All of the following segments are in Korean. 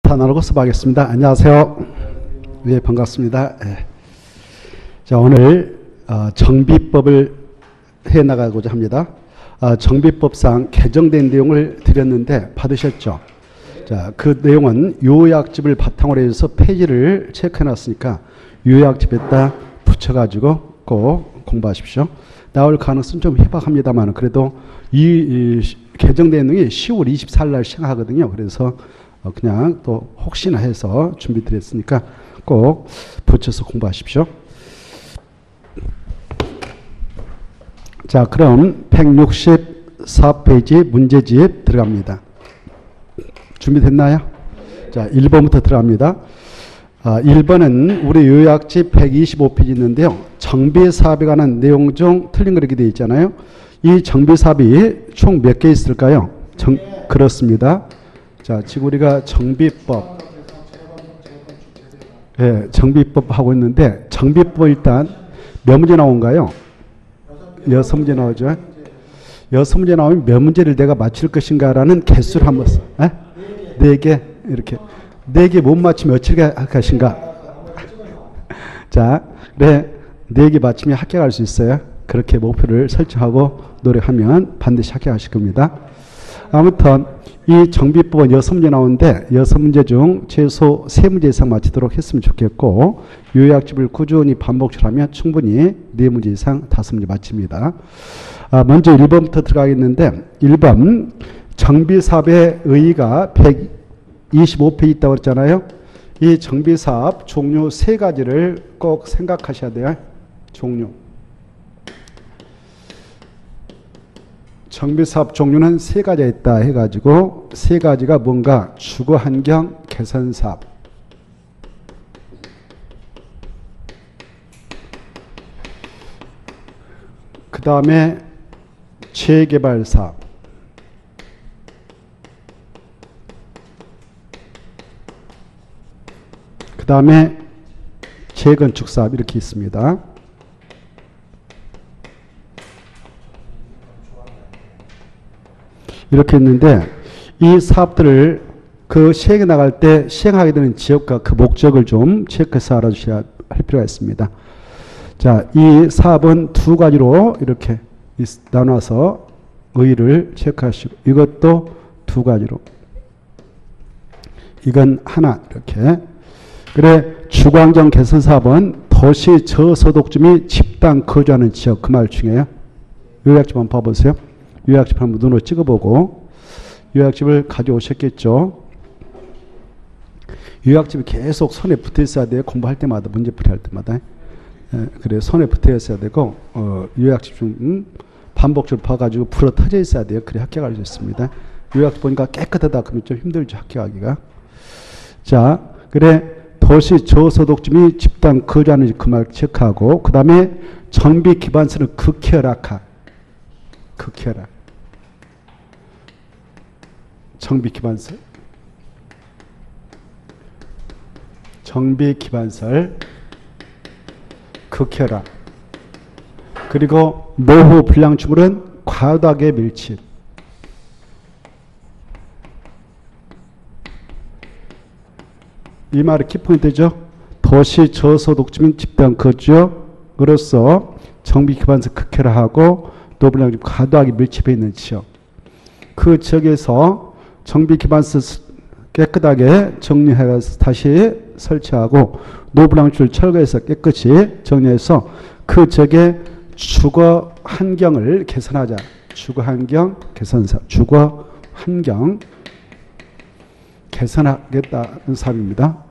인사 나누고 수업하겠습니다. 안녕하세요. 네, 반갑습니다. 네. 자, 오늘 정비법을 해나가고자 합니다. 정비법상 개정된 내용을 드렸는데 받으셨죠? 자, 그 내용은 요약집을 바탕으로 해서 페이지를 체크해놨으니까 요약집에다 붙여가지고 꼭 공부하십시오. 나올 가능성은 좀 희박합니다만 그래도 이 개정된 내용이 10월 24일 날 시행하거든요. 그래서 그냥 또 혹시나 해서 준비 드렸으니까 꼭 붙여서 공부하십시오. 자, 그럼 164페이지 문제집 들어갑니다. 준비됐나요? 자, 1번부터 들어갑니다. 1번은 우리 요약집 125페이지 있는데요. 정비사업에 관한 내용 중 틀린 거 이렇게 되어 있잖아요. 이 정비사업이 총 몇 개 있을까요? 그렇습니다. 자, 지금 우리가 정비법, 예, 정비법 하고 있는데 정비법 일단 몇 문제 나온가요? 6문제 나오죠. 6문제 나오면 몇 문제를 내가 맞출 것인가라는 개수를 한번 4개 이렇게 4개 못 맞추면 어떻게 할 것인가? 자, 그래 4개 맞추면 합격할 수 있어요. 그렇게 목표를 설정하고 노력하면 반드시 합격하실 겁니다. 아무튼 이 정비법은 6문제 나오는데 6문제 중 최소 3문제 이상 맞추도록 했으면 좋겠고 요약집을 꾸준히 반복적으로 하면 충분히 4문제 이상 5문제 맞춥니다. 먼저 1번부터 들어가겠는데 1번 정비사업의 의의가 125페이지 있다고 했잖아요. 이 정비사업 종류 3가지를 꼭 생각하셔야 돼요. 종류. 정비사업 종류는 3가지가 있다 해가지고 3가지가 뭔가 주거환경 개선사업, 그 다음에 재개발사업, 그 다음에 재건축사업 이렇게 있습니다. 이렇게 있는데 이 사업들을 그 시행해 나갈 때 시행하게 되는 지역과 그 목적을 좀 체크해서 알아주셔야 할 필요가 있습니다. 자, 이 사업은 2가지로 이렇게 나눠서 의의를 체크하시고 이것도 2가지로 이건 하나 이렇게. 그래 주거환경 개선 사업은 도시 저소득주 및 집단 거주하는 지역 그 말 중에요. 요약집 한번 봐보세요. 요약집 한번 눈으로 찍어보고 요약집을 가져오셨겠죠. 요약집이 계속 손에 붙어 있어야 돼요. 공부할 때마다 문제풀이 할 때마다. 그래 손에 붙어 있어야 되고 요약집 좀 반복적으로 봐가지고 불어 터져 있어야 돼요. 그래 합격할 수 있습니다. 요약집 보니까 깨끗하다 그러면 좀 힘들죠. 합격하기가. 자, 그래 도시 저소득주 및 집단 거주하는 그 말 체크하고 그 다음에 정비 기반서를 극혈악화. 극혈악. 정비 기반설. 정비 기반설. 극혈악. 그리고 노후 불량주물은 과도하게 밀집. 이 말이 키포인트죠. 도시 저소득주 및 집단 거주로서 정비 기반설 극혈화하고 노블랑 과도하게 밀집해 있는 지역. 그 지역에서 정비 기반서 깨끗하게 정리해서 다시 설치하고 노블랑주를 철거해서 깨끗이 정리해서 그 지역의 주거 환경을 개선하자. 주거 환경 개선사. 주거 환경 개선하겠다는 사업입니다.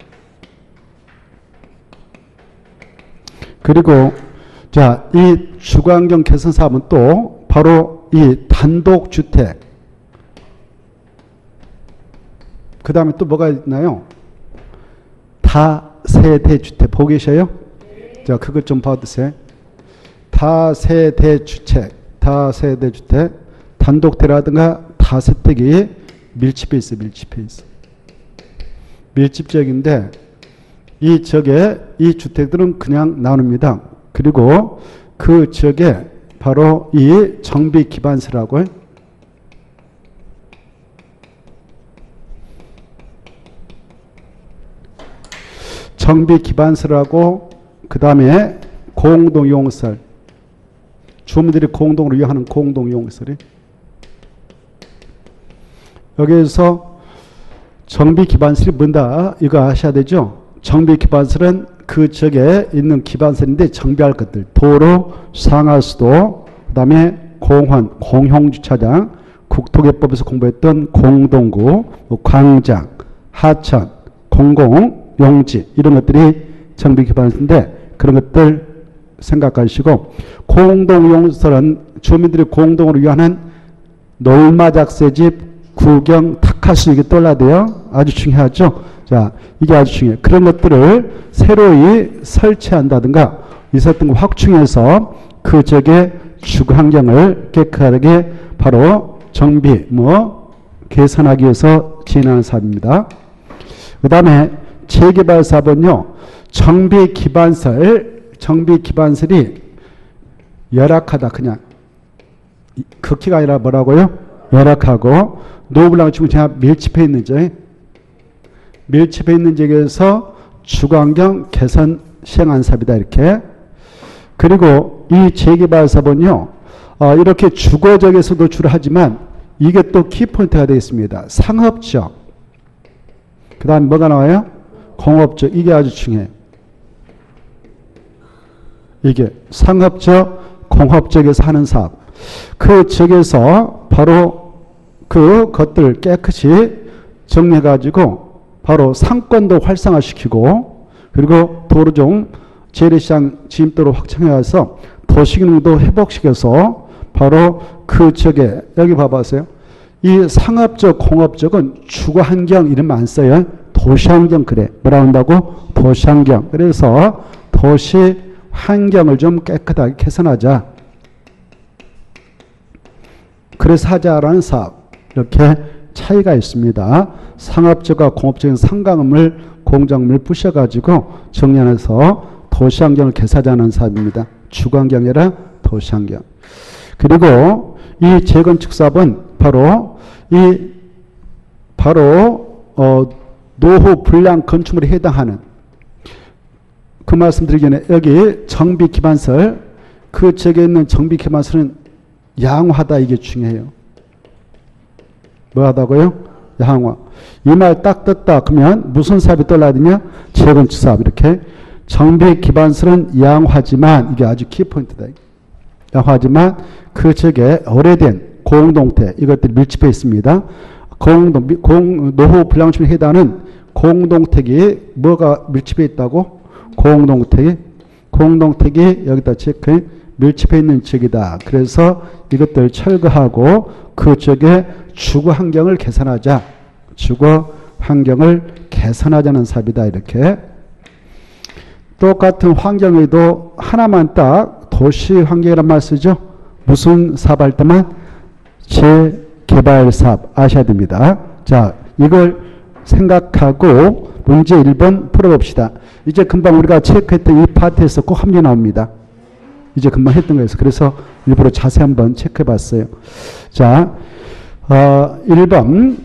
그리고 자, 이 주거환경 개선 사업은 또 바로 이 단독주택. 그 다음에 또 뭐가 있나요? 다세대주택. 보고 계셔요? 자, 그것 좀 봐주세요. 다세대주택. 다세대주택. 단독대라든가 다세택이 밀집해 있어요. 밀집해 있어. 밀집적인데 이 지역에 이 주택들은 그냥 나눕니다. 그리고 그 지역에 바로 이 정비 기반서라고 해요. 정비 기반설하고 그 다음에 공동용설. 주민들이 공동으로 이용하는 공동용설이. 여기에서 정비 기반설이 뭔다 이거 아셔야 되죠. 정비 기반설은 그 지역에 있는 기반설인데 정비할 것들. 도로, 상하수도, 그 다음에 공원, 공용주차장, 국토개법에서 공부했던 공동구, 광장, 하천, 공공용지 이런 것들이 정비 기반설인데 그런 것들 생각하시고 공동용설은 주민들이 공동으로 이용하는 놀마작새집, 구경, 탁하수 이게 떠올라야 돼요. 아주 중요하죠. 자, 이게 아주 중요해요. 그런 것들을 새로이 설치한다든가 있었던 거 확충해서 그 지역의 주거 환경을 깨끗하게 바로 정비, 개선하기 위해서 진행하는 사업입니다. 그 다음에 재개발 사업은요, 정비 기반설이 열악하다. 그냥 극히가 아니라 뭐라고요? 열악하고 노블랑 지금 제가 밀집해 있는 지역에서 주거환경 개선 시행한 사업이다. 이렇게. 그리고 이 재개발 사업은요, 이렇게 주거적에서도 주로 하지만 이게 또 키포인트가 되겠습니다. 상업적. 그 다음에 뭐가 나와요? 공업적. 이게 아주 중요해요. 이게 상업적, 공업적에서 하는 사업. 그 지역에서 바로 그 것들을 깨끗이 정리해가지고 바로 상권도 활성화시키고 그리고 도로종 재래시장 진입도로 확장해서 도시기능도 회복시켜서 바로 그 지역에 여기 봐보세요. 이 상업적, 공업적은 주거환경 이름 안 써요. 도시환경 그래. 뭐라 한다고? 도시환경. 그래서 도시환경을 좀 깨끗하게 개선하자. 그래서 하자라는 사업. 이렇게 차이가 있습니다. 상업적과 공업적인 상강음을 공작물 부셔가지고 정리해서 도시환경을 개선하자는 사업입니다. 주거환경이라 도시환경. 그리고 이 재건축 사업은 바로 노후 불량 건축물에 해당하는 그 말씀드리기 전에 여기 정비 기반설 그 지역에 있는 정비 기반설은 양호하다 이게 중요해요. 뭐 하다고요? 양호. 이 말 딱 떴다 그러면 무슨 사업이 떠올라야 되냐? 재건축 사업. 이렇게 정비 기반설은 양호하지만 이게 아주 키포인트다. 양호하지만 그 지역에 오래된 공동태 이것들이 밀집해 있습니다. 노후 불량건축물에 해당하는 공동택이 뭐가 밀집해 있다고? 공동택이 여기다 체크해 밀집해 있는 지역이다. 그래서 이것들 철거하고 그 지역의 주거 환경을 개선하자. 주거 환경을 개선하자는 사업이다. 이렇게. 똑같은 환경에도 하나만 딱 도시 환경이란 말 쓰죠. 무슨 사업 할 때만? 재개발 사업 아셔야 됩니다. 자, 이걸 생각하고 문제 1번 풀어봅시다. 이제 금방 우리가 체크했던 이 파트에서 꼭 함께 나옵니다. 이제 금방 했던 거에서. 그래서 일부러 자세히 한번 체크해 봤어요. 자, 1번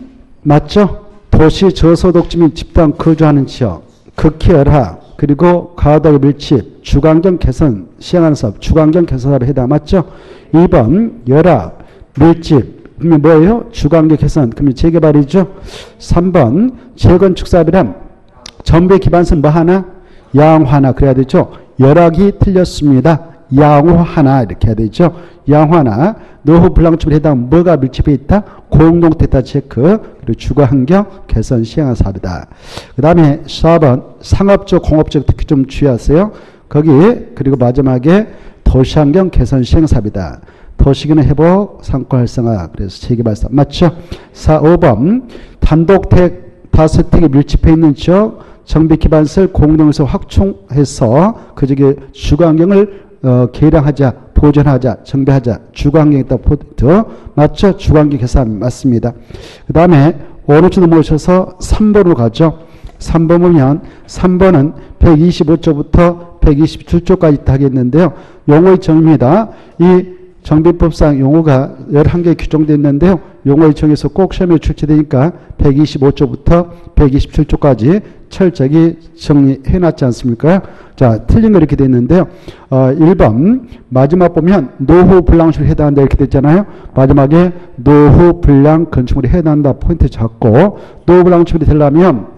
맞죠? 도시 저소득주민 집단 거주하는 지역, 극히 열악, 그리고 가덕의 밀집, 주거환경 개선 시행하는 사업, 주거환경 개선 사업에 해당 맞죠? 2번 열악, 밀집, 그러면 뭐예요? 주거환경 개선, 그러면 재개발이죠? 3번 재건축 사업이란 정비 기반선 뭐 하나? 양호하나 그래야 되죠? 열악이 틀렸습니다. 양호하나 이렇게 해야 되죠. 양호하나 노후 불량건축물에 해당 뭐가 밀집해 있다? 공동택다 체크 그리고 주거환경 개선 시행한 사업이다. 그 다음에 4번 상업적 공업적 특히 좀 주의하세요. 거기 그리고 마지막에 도시환경 개선 시행 사업이다. 도시기능 회복 상권 활성화 그래서 재개발 사업 맞죠? 5번 단독택 다세택이 밀집해 있는 지역 정비 기반설 공동에서 확충해서 그 지역의 주거환경을 개량하자, 보존하자, 정비하자, 주거환경에 따라 포인트 맞죠? 주거환경 개선 맞습니다. 그 다음에 오른쪽 넘어오셔서 3번으로 가죠. 3번 보면 3번은 125조부터 127조까지 하겠는데요. 용어의 정의입니다. 이 정비법상 용어가 11개 규정되어 있는데요. 용어 정해서 꼭 시험에 출제되니까 125조부터 127조까지 철저히 정리해놨지 않습니까? 자, 틀린 거 이렇게 돼 있는데요. 1번 마지막 보면 노후 불량식에 해당한다 이렇게 됐잖아요. 마지막에 노후 불량 건축물에 해당한다 포인트 잡고 노후 불량식이 되려면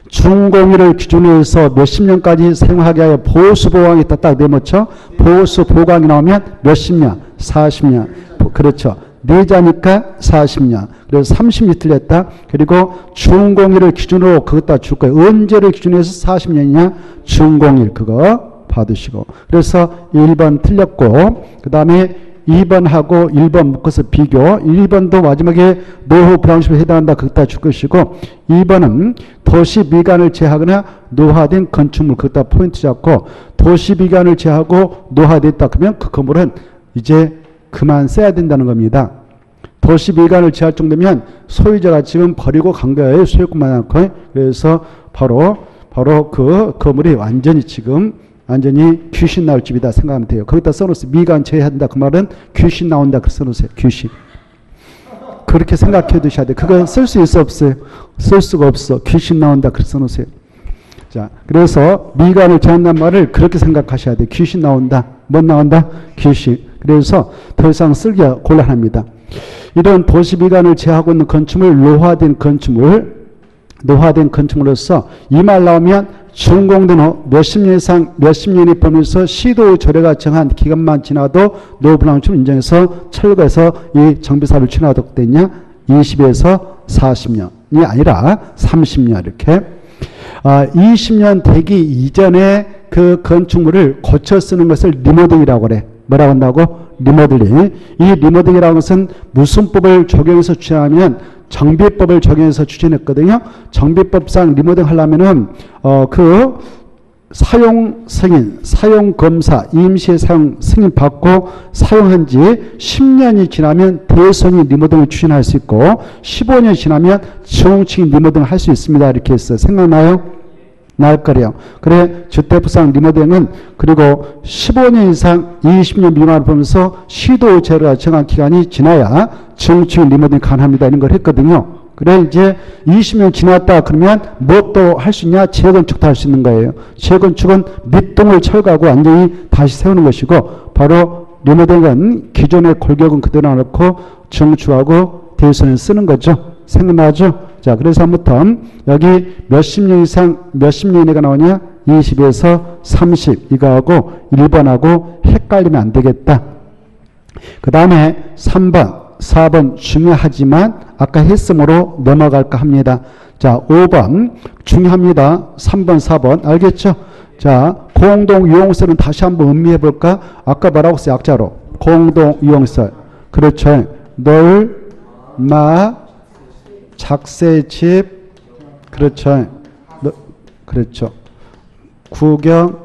준공일을 기준으로 해서 몇십 년까지 사용하게 하여 보수 보강이 있다 딱 내놓죠. 보수 보강이 나오면 몇십 년, 40년. 그렇죠. 내자니까 40년. 그래서 30년 틀렸다. 그리고 준공일을 기준으로 그것다 줄 거예요. 언제를 기준으로 해서 40년이냐? 준공일 그거 받으시고. 그래서 1번 틀렸고 그 다음에 2번하고 1번 묶어서 비교. 1번도 마지막에 노후 불황식에 해당한다. 그것다 줄 것이고 2번은 도시 미관을 제하거나 노화된 건축물 그것다 포인트 잡고 도시 미관을 제하고 노화됐다. 그러면 그 건물은 이제 그만 써야 된다는 겁니다. 도시 미관을 제할 정도면 소유자가 지금 버리고 간 거예요. 소유권만 않고. 그래서 바로 그 건물이 완전히 귀신 나올 집이다 생각하면 돼요. 거기다 써놓으세요. 미관 제한다. 그 말은 귀신 나온다. 그렇게 써놓으세요. 귀신. 그렇게 생각해 두셔야 돼요. 그거 쓸 수 있어 없어요? 쓸 수가 없어. 귀신 나온다. 그렇게 써놓으세요. 자, 그래서 미관을 제한다는 말을 그렇게 생각하셔야 돼요. 귀신 나온다. 뭐 나온다? 귀신. 그래서 더 이상 쓰기가 곤란합니다. 이런 도시 미관을 제하고 있는 건축물, 노화된 건축물로서 이 말 나오면 준공된 후 몇십 년 이상 몇십 년이 범위에서 시도 조례가 정한 기간만 지나도 노후불량축을 인정해서 철거해서 이 정비사업을 추진하도록 됐냐? 20에서 40년이 아니라 30년 이렇게 20년 되기 이전에 그 건축물을 고쳐 쓰는 것을 리모델링이라고 그래. 뭐라고 한다고? 리모델링. 이 리모델링이라는 것은 무슨 법을 적용해서 추진하면 정비법을 적용해서 추진했거든요. 정비법상 리모델링 하려면은 그 사용 승인, 사용 검사, 임시 사용 승인 받고 사용한 지 10년이 지나면 대손이 리모델링을 추진할 수 있고 15년이 지나면 재홍층 리모델링을 할 수 있습니다. 이렇게 했어요. 생각나요? 날 거래요. 그래 주택부상 리모델링은 그리고 15년 이상 20년 미만을 보면서 시도 제로가 정한 기간이 지나야 재홍층 리모델링 가능합니다. 이런 걸 했거든요. 그래 이제 20년 지났다 그러면 무엇도 할 수 있냐? 재건축도 할 수 있는 거예요. 재건축은 밑동을 철거하고 완전히 다시 세우는 것이고 바로 리모델링은 기존의 골격은 그대로 놔놓고 정축하고 대손을 쓰는 거죠. 생각나죠? 자, 그래서 아무튼 여기 몇십 년 이상 몇십 년이가 나오냐? 20에서 30 이거하고 1번하고 헷갈리면 안 되겠다. 그 다음에 3번, 4번 중요하지만 아까 했음으로 넘어갈까 합니다. 자, 5번 중요합니다. 3번, 4번 알겠죠? 자, 공동유용설은 다시 한번 음미해 볼까? 아까 뭐라고 했어요? 약자로. 공동유용설. 그렇죠. 널, 마, 작세집, 그렇죠. 그렇죠. 구경,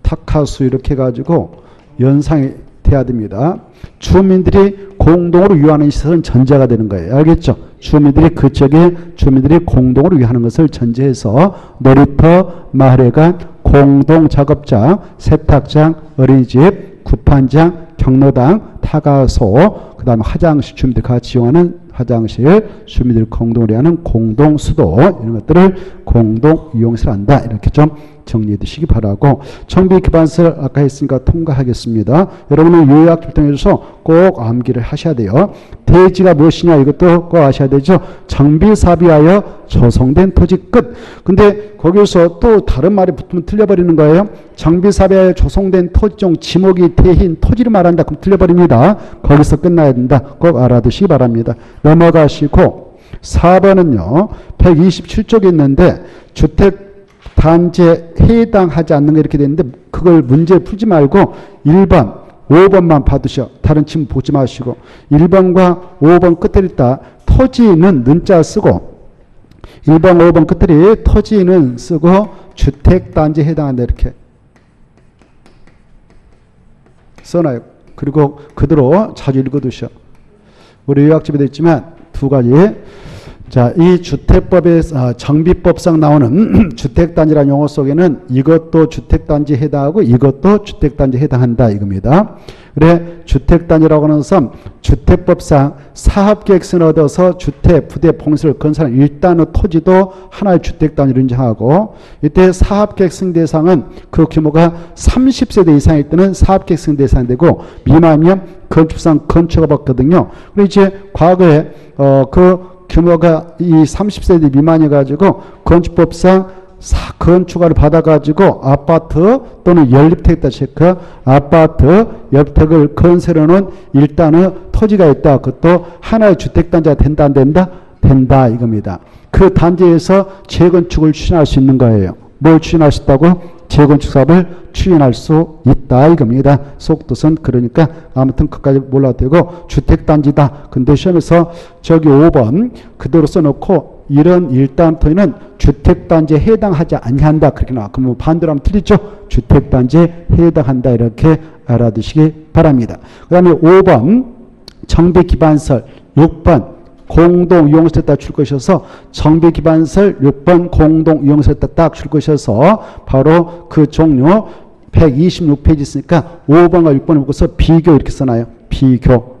탁하수 이렇게 해가지고 연상이 돼야 됩니다. 주민들이 공동으로 유하는 시설은 전제가 되는 거예요. 알겠죠? 주민들이 그 지역에 주민들이 공동으로 유하는 것을 전제해서 놀이터, 마을회관, 공동작업장, 세탁장, 어린이집, 구판장, 경로당, 타가소, 그 다음에 화장실 주민들이 같이 이용하는 화장실, 주민들이 공동으로 하는 공동수도 이런 것들을 공동이용시를 한다. 이렇게 좀 정리해 두시기 바라고 정비기반서를 아까 했으니까 통과하겠습니다. 여러분은 요약 집중해서 꼭 암기를 하셔야 돼요. 대지가 무엇이냐 이것도 꼭 아셔야 되죠. 정비사업에 하여 조성된 토지 끝. 근데 거기서 또 다른 말이 붙으면 틀려버리는 거예요. 정비사업에 하여 조성된 토지종 지목이 대인 토지를 말한다. 그럼 틀려버립니다. 거기서 끝나야 된다. 꼭 알아두시기 바랍니다. 넘어가시고 4번은요. 127쪽에 있는데 주택 단지에 해당하지 않는 거 이렇게 되는데 그걸 문제 풀지 말고 1번, 5번만 받으셔. 다른 침 보지 마시고 1번과 5번 끝에 있다. 토지는 는자 쓰고 1번, 5번 끝에 토지는 쓰고 주택단지에 해당한다 이렇게 써놔요. 그리고 그대로 자주 읽어두셔. 우리 요약집에 되어 있지만 두 가지. 자, 이 주택법의 정비법상 나오는 주택단지라는 용어 속에는 이것도 주택단지에 해당하고 이것도 주택단지에 해당한다 이겁니다. 그래 주택단지라고 하는 것은 주택법상 사업계획서를 얻어서 주택, 부대, 봉수를 건설한 일단의 토지도 하나의 주택단지로 인정하고 이때 사업계획성 대상은 그 규모가 30세대 이상일 때는 사업계획성 대상이 되고 미만이면 건축상 건축가 받거든요. 그리고 이제 과거에 그 규모가 이 30세대 미만이 가지고 건축법상 건축가를 받아가지고 아파트 또는 연립택 체크 아파트 옆택을 건설해 놓은 일단은 토지가 있다. 그것도 하나의 주택단지가 된다 안 된다? 된다 이겁니다. 그 단지에서 재건축을 추진할 수 있는 거예요. 뭘 추진할 수 있다고? 재건축 사업을 추진할 수 있다 이겁니다. 속뜻은 그러니까 아무튼 그까지 몰라도 되고 주택단지다. 근데 시험에서 저기 5번 그대로 써놓고 이런 일단 토지는 주택단지에 해당하지 아니한다 그렇게 나와. 그러면 반대로 하면 틀리죠. 주택단지에 해당한다 이렇게 알아두시기 바랍니다. 그 다음에 5번 정비기반설 6번 공동이용설에 딱 줄 것이어서 정비기반설 6번 공동이용설에 딱 줄 것이어서 바로 그 종류 126페이지 있으니까 5번과 6번을 묶어서 비교 이렇게 써놔요. 비교.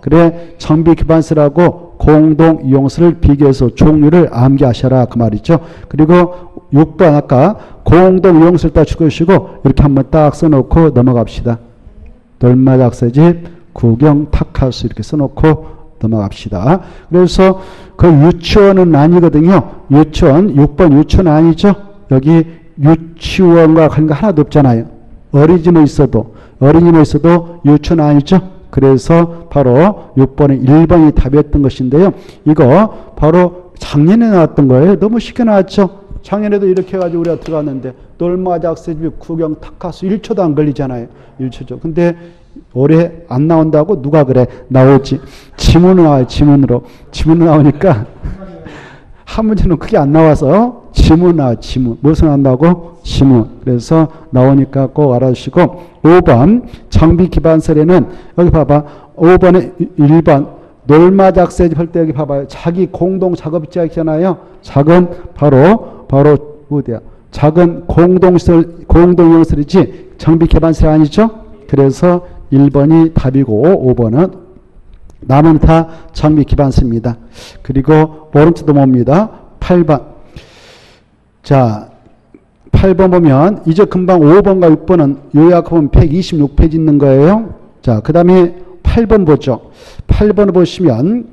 그래 정비기반설하고 공동이용설을 비교해서 종류를 암기하셔라 그 말이죠. 그리고 6번 아까 공동이용설에 딱 줄 것이고 이렇게 한번 딱 써놓고 넘어갑시다. 돌마작새집 구경 탁하수 이렇게 써놓고 넘어갑시다. 그래서 그 유치원은 아니거든요. 유치원 6번 유치원 아니죠. 여기 유치원과 관련 거 하나도 없잖아요. 어린이집은 있어도 유치원 아니죠. 그래서 바로 6번에 1번이 답이었던 것인데요. 이거 바로 작년에 나왔던 거예요. 너무 쉽게 나왔죠. 작년에도 이렇게 해가지고 우리가 들어갔는데 돌마작새집 구경 탁하수 1초도 안 걸리잖아요. 1초죠. 근데 올해 안 나온다고 누가 그래? 나오지. 지문으로 나와요. 지문으로 나오니까 한 문제는 크게 안 나와서 지문 나와요. 지문. 무엇을 나온다고? 지문. 그래서 나오니까 꼭 알아주시고 5번 정비기반설에는 여기 봐봐. 5번에 1번 놀마작새집 할 때 여기 봐봐요. 자기 공동 작업지가 있잖아요. 작은 바로 어디야? 작은 공동이용설이지 정비기반설 아니죠? 그래서 1번이 답이고 5번은 남은 다 정비기반설입니다. 그리고 오른쪽도 봅니다. 8번. 자, 8번 보면 이제 금방 5번과 6번은 요약 보면 126페이지 있는 거예요. 자, 그 다음에 8번 보죠. 8번을 보시면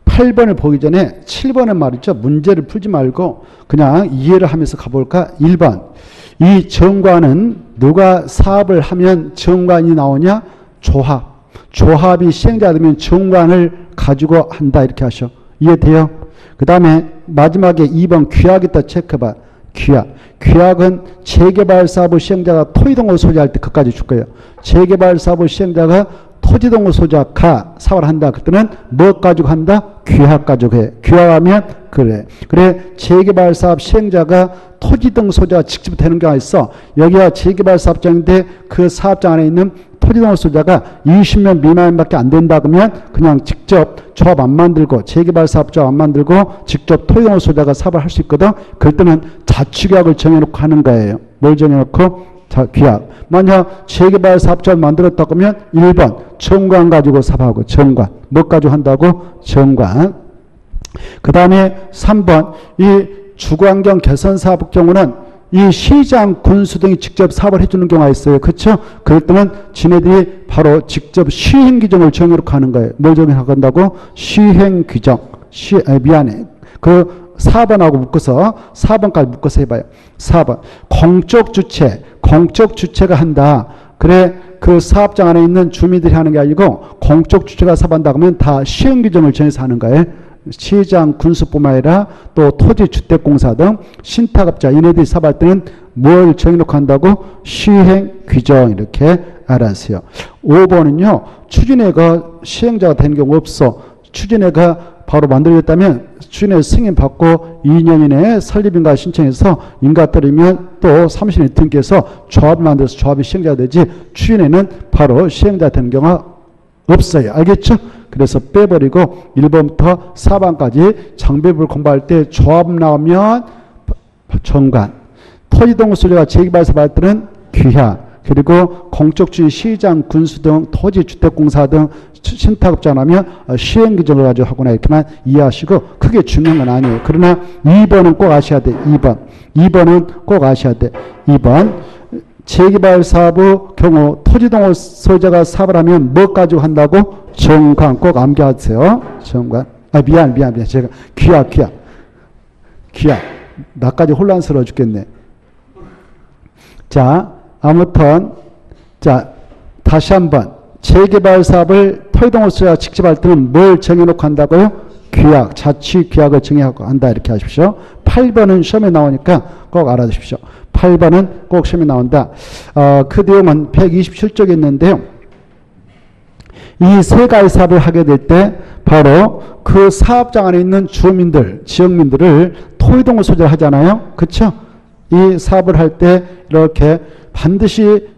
8번을 보기 전에 7번은 말이죠. 문제를 풀지 말고 그냥 이해를 하면서 가볼까? 1번. 이 정관은 누가 사업을 하면 정관이 나오냐? 조합이 시행자가 되면 정관을 가지고 한다 이렇게 하셔. 이해돼요? 그 다음에 마지막에 2번 규약이다 체크봐. 규약은 재개발 사업의 시행자가 토지동을 소지할 때 그까지 줄 거예요. 재개발 사업의 시행자가 토지동을 소지하가 사업을 한다. 그때는 뭐 가지고 한다? 규약 가지고 해. 규약하면 그래 재개발 사업 시행자가 토지동 소지가 직접 되는 경우가 있어. 여기가 재개발 사업장인데 그 사업장 안에 있는 토지동 소지자가 20명 미만밖에 안 된다 그러면 그냥 직접 조합 안 만들고 재개발 사업장 안 만들고 직접 토지동 소지자가 사업을 할 수 있거든. 그럴 때는 자치규약을 정해놓고 하는 거예요. 뭘 정해놓고? 규약. 만약 재개발 사업장을 만들었다 그러면 1번 정관 가지고 사업하고 정관. 뭐 가지고 한다고? 정관. 그 다음에 3번 이 주거환경 개선 사업 경우는 이 시장, 군수 등이 직접 사업을 해주는 경우가 있어요. 그렇죠? 그럴 때는 지네들이 바로 직접 시행규정을 정해놓고 하는 거예요. 뭘 정해놓는다고? 시행규정. 미안해. 그 4번하고 묶어서 4번까지 묶어서 해봐요. 4번 공적 주체가 한다. 그래 그 사업장 안에 있는 주민들이 하는 게 아니고 공적 주체가 사업한다 그러면 다 시행규정을 정해서 하는 거예요. 시장, 군수뿐만 아니라 또 토지주택공사 등 신탁업자 이네들이 사업할 때는 뭘 정해놓고 한다고? 시행규정 이렇게 알아주세요. 5번은요. 추진회가 시행자가 되는 경우 없어. 추진회가 바로 만들어졌다면 추진회 승인 받고 2년 이내에 설립인가 신청해서 인가 떨어지면 또 30년 등기해서 조합을 만들어서 조합이 시행자가 되지 추진회는 바로 시행자가 되는 경우가 없어요. 알겠죠? 그래서 빼버리고 1번부터 4번까지 정비법을 공부할 때 조합 나오면 정관, 토지동호 소재가 재개발사업 때는 귀하, 그리고 공적주의 시장, 군수 등 토지주택공사 등 신탁업자 나면 시행규정을 가지고 하거나 이렇게만 이해하시고 크게 중요한 건 아니에요. 그러나 2번은 꼭 아셔야 돼. 2번은 꼭 아셔야 돼. 2번 재개발 사업의 경우 토지동호 소유자가 사업을 하면 뭐 가지고 한다고? 정관 꼭 암기하세요. 정관. 미안. 제가 귀하. 나까지 혼란스러워 죽겠네. 자, 아무튼 다시 한번 재개발 사업을 토지동호 소유자가 직접 할 때는 뭘 정해놓고 한다고요? 규약, 자치 규약을 정해놓고 한다 이렇게 하십시오. 8번은 시험에 나오니까 꼭 알아두십시오. 8번은 꼭 시험에 나온다. 그 내용은 127쪽에 있는데요. 이 세 가지 사업을 하게 될 때 바로 그 사업장 안에 있는 주민들, 지역민들을 토지동호 소유자를 하잖아요. 그렇죠? 이 사업을 할 때 이렇게 반드시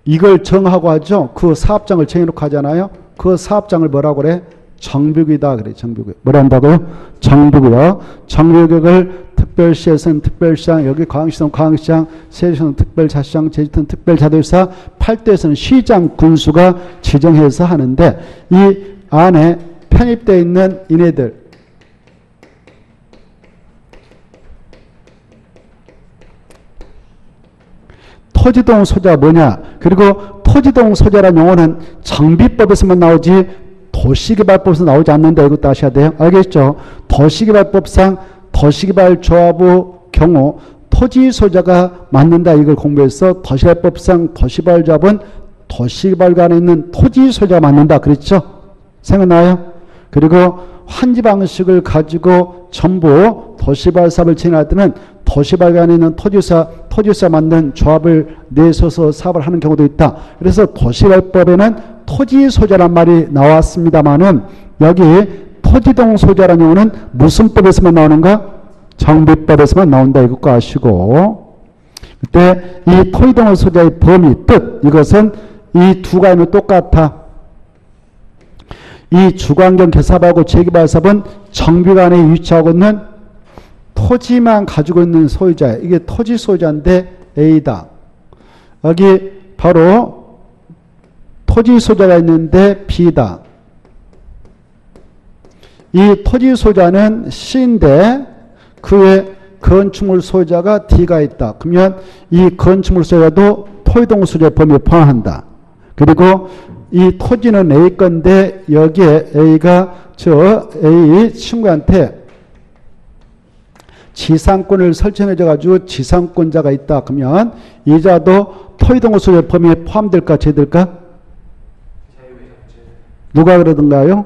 이걸 정하고 하죠. 그 사업장을 정해놓고 하잖아요. 그 사업장을 뭐라고 그래? 정비구역이다 그래. 정비구역. 뭐라 한다고요? 정비구역. 정비구역을 특별시에서는 특별시장, 여기 광역시는 광역시장, 세종시는 특별자치장, 제주도는 특별자도시사, 8도에서는 시장, 군수가 지정해서 하는데 이 안에 편입되어 있는 이네들 토지동 소재가 뭐냐? 그리고 토지동 소재라는 용어는 정비법에서만 나오지 도시개발법에서 나오지 않는다. 이것도 아셔야 돼요. 알겠죠? 도시개발법상 도시개발조합의 경우 토지 소재가 맞는다. 이걸 공부해서 도시개발법상 도시개발조합은 도시개발구 안에 있는 토지 소재가 맞는다. 그렇죠? 생각나요? 그리고 환지 방식을 가지고 전부 도시개발 사업을 진행할 때는 도시개발구 안에 있는 토지사 맞는 조합을 내서서 사업을 하는 경우도 있다. 그래서 도시개발법에는 토지 소재란 말이 나왔습니다만은 여기 토지동 소재라는 경우는 무슨 법에서만 나오는가? 정비법에서만 나온다. 이것도 아시고 그때 이 토지동 소재의 범위, 뜻 이것은 이 두 가지는 똑같아. 이 주거환경 개사업하고 재개발 사업은 정비관에 위치하고 있는 토지만 가지고 있는 소유자예요. 이게 토지 소유자인데 A다. 여기 바로 토지 소유자가 있는데 B다. 이 토지 소유자는 C인데 그의 건축물 소유자가 D가 있다. 그러면 이 건축물 소유자도 토지동 소유자 범위에 포함한다. 그리고 이 토지는 A 건데 여기에 A가 저 A 친구한테 지상권을 설정해줘 가지고 지상권자가 있다. 그러면 이자도 토지동 소유자 범위에 포함될까 제될까? 누가 그러던가요?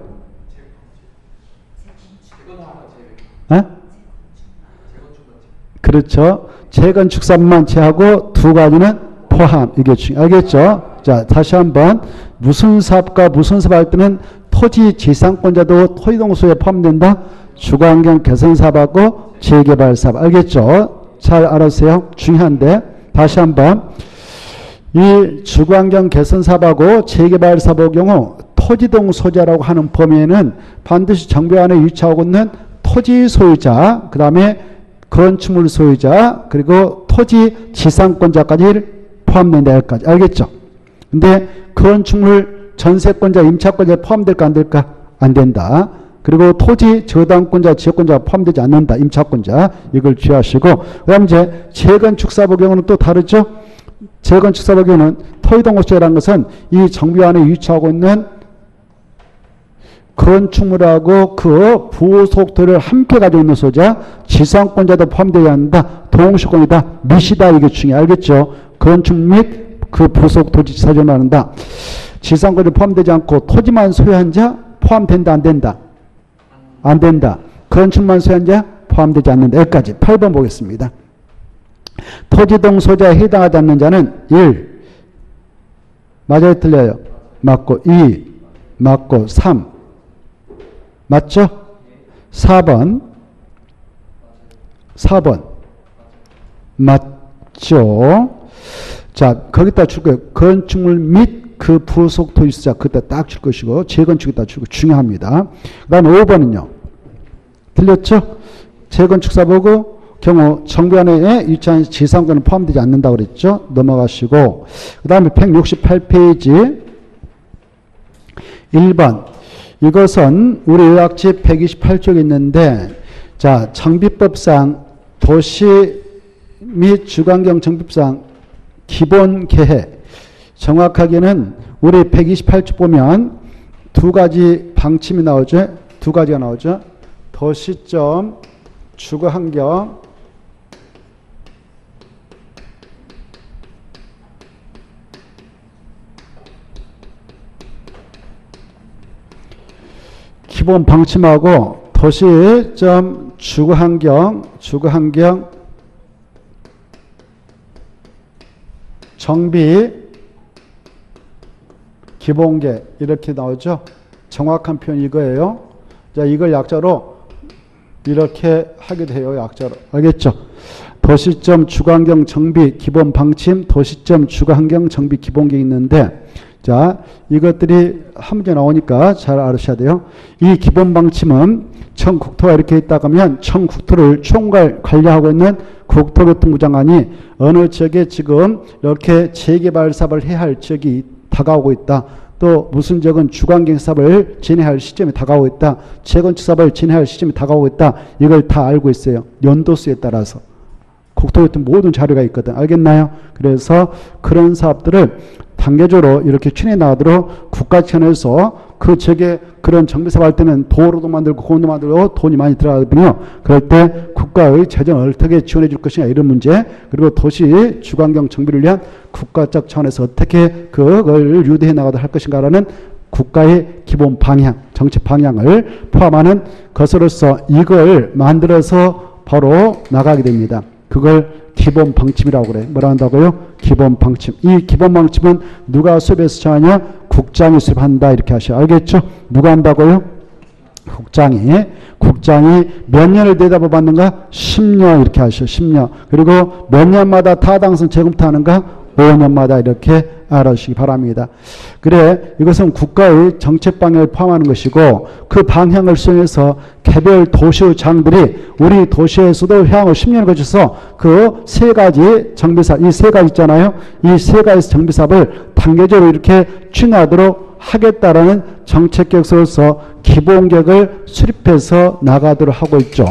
그렇죠. 재건축사업만 제하고 두 가지는 포함. 이게 알겠죠? 자, 다시 한번 무슨 사업과 무슨 사업 할 때는 토지 지상권자도 토지동 소유에 포함된다. 주거환경 개선 사업하고 재개발 사업. 알겠죠? 잘 알았어요? 중요한데 다시 한번 이 주거환경 개선 사업하고 재개발 사업의 경우 토지동 소유자라고 하는 범위에는 반드시 정비안에 위치하고 있는 토지 소유자, 그 다음에 건축물 소유자, 그리고 토지 지상권자까지 포함된다. 여기까지. 알겠죠? 근데 건축물 전세권자, 임차권자에 포함될까 안 될까? 안 된다. 그리고 토지 저당권자, 지역권자가 포함되지 않는다. 임차권자. 이걸 주의하시고 그 다음 이제 재건축사업의 경우는 또 다르죠? 재건축사업의 경우는 토지동 소유자라는 것은 이 정비안에 위치하고 있는 건축물하고 그 부속토를 함께 가지고 있는 소유자, 지상권자도 포함되지 않는다. 동시권이다. 미시다. 이게 중요해. 알겠죠? 건축 및 그 부속 토지 사정을 말한다. 지상권이 포함되지 않고 토지만 소유한 자 포함된다. 안 된다. 안 된다. 건축만 소유한 자 포함되지 않는다. 여기까지 8번 보겠습니다. 토지동 소유자에 해당하지 않는 자는 1. 맞아요? 틀려요? 맞고 2. 맞고 3. 맞죠? 4번. 4번. 맞죠? 자, 거기다 줄 거예요. 건축물 및 그 부속 토지수자 그때 딱 줄 것이고 재건축에다 주고 중요합니다. 그 다음에 5번은요. 틀렸죠? 재건축사 보고 경우 정비안에 위치한 지상권은 포함되지 않는다고 그랬죠? 넘어가시고 그 다음에 168페이지 1번 이것은 우리 의학집 128쪽에 있는데 자 정비법상 도시 및 주관경 정비법상 기본 계획 정확하게는 우리 128쪽 보면 두 가지 방침이 나오죠. 두 가지가 나오죠. 도시점 주거환경 기본 방침하고 도시점 주거환경 정비 기본계 이렇게 나오죠. 정확한 표현 이거예요. 자, 이걸 약자로 이렇게 하게 돼요. 약자로. 알겠죠? 도시점 주거환경 정비 기본 방침, 도시점 주거환경 정비 기본계 있는데 자, 이것들이 한 문제 나오니까 잘 알으셔야 돼요. 이 기본 방침은 청국토가 이렇게 있다고 하면 청국토를 총괄 관리하고 있는 국토교통부 장관이 어느 지역에 지금 이렇게 재개발 사업을 해야 할 지역이 다가오고 있다. 또 무슨 지역은 주관경 사업을 진행할 시점이 다가오고 있다. 재건축 사업을 진행할 시점이 다가오고 있다. 이걸 다 알고 있어요. 연도수에 따라서. 국토교통 모든 자료가 있거든. 알겠나요? 그래서 그런 사업들을 단계적으로 이렇게 추진해 나가도록 국가청에서 그 지역에 그런 정비사업 할 때는 도로도 만들고 공원도 만들고 돈이 많이 들어가거든요. 그럴 때 국가의 재정을 어떻게 지원해 줄 것이냐 이런 문제 그리고 도시 주관경 정비를 위한 국가적 차원에서 어떻게 그걸 유도해 나가도록 할 것인가라는 국가의 기본 방향, 정책 방향을 포함하는 것으로서 이걸 만들어서 바로 나가게 됩니다. 그걸 기본 방침이라고 그래. 뭐라 한다고요? 기본 방침. 이 기본 방침은 누가 수립해서 정하냐? 국장이 수립한다. 이렇게 하셔. 알겠죠? 누가 한다고요? 국장이 몇 년을 내다봐 봤는가? 10년 이렇게 하셔. 10년. 그리고 몇 년마다 타당성 재검토하는가? 5년마다 이렇게 알아주시기 바랍니다. 그래 이것은 국가의 정책 방향을 포함하는 것이고 그 방향을 수행해서 개별 도시의 장들이 우리 도시에서도 향후 10년을 거쳐서 그 세 가지 정비사업 이 세 가지 있잖아요. 이 세 가지 정비사업을 단계적으로 이렇게 추진하도록 하겠다라는 정책 계획서로서 기본계획을 수립해서 나가도록 하고 있죠.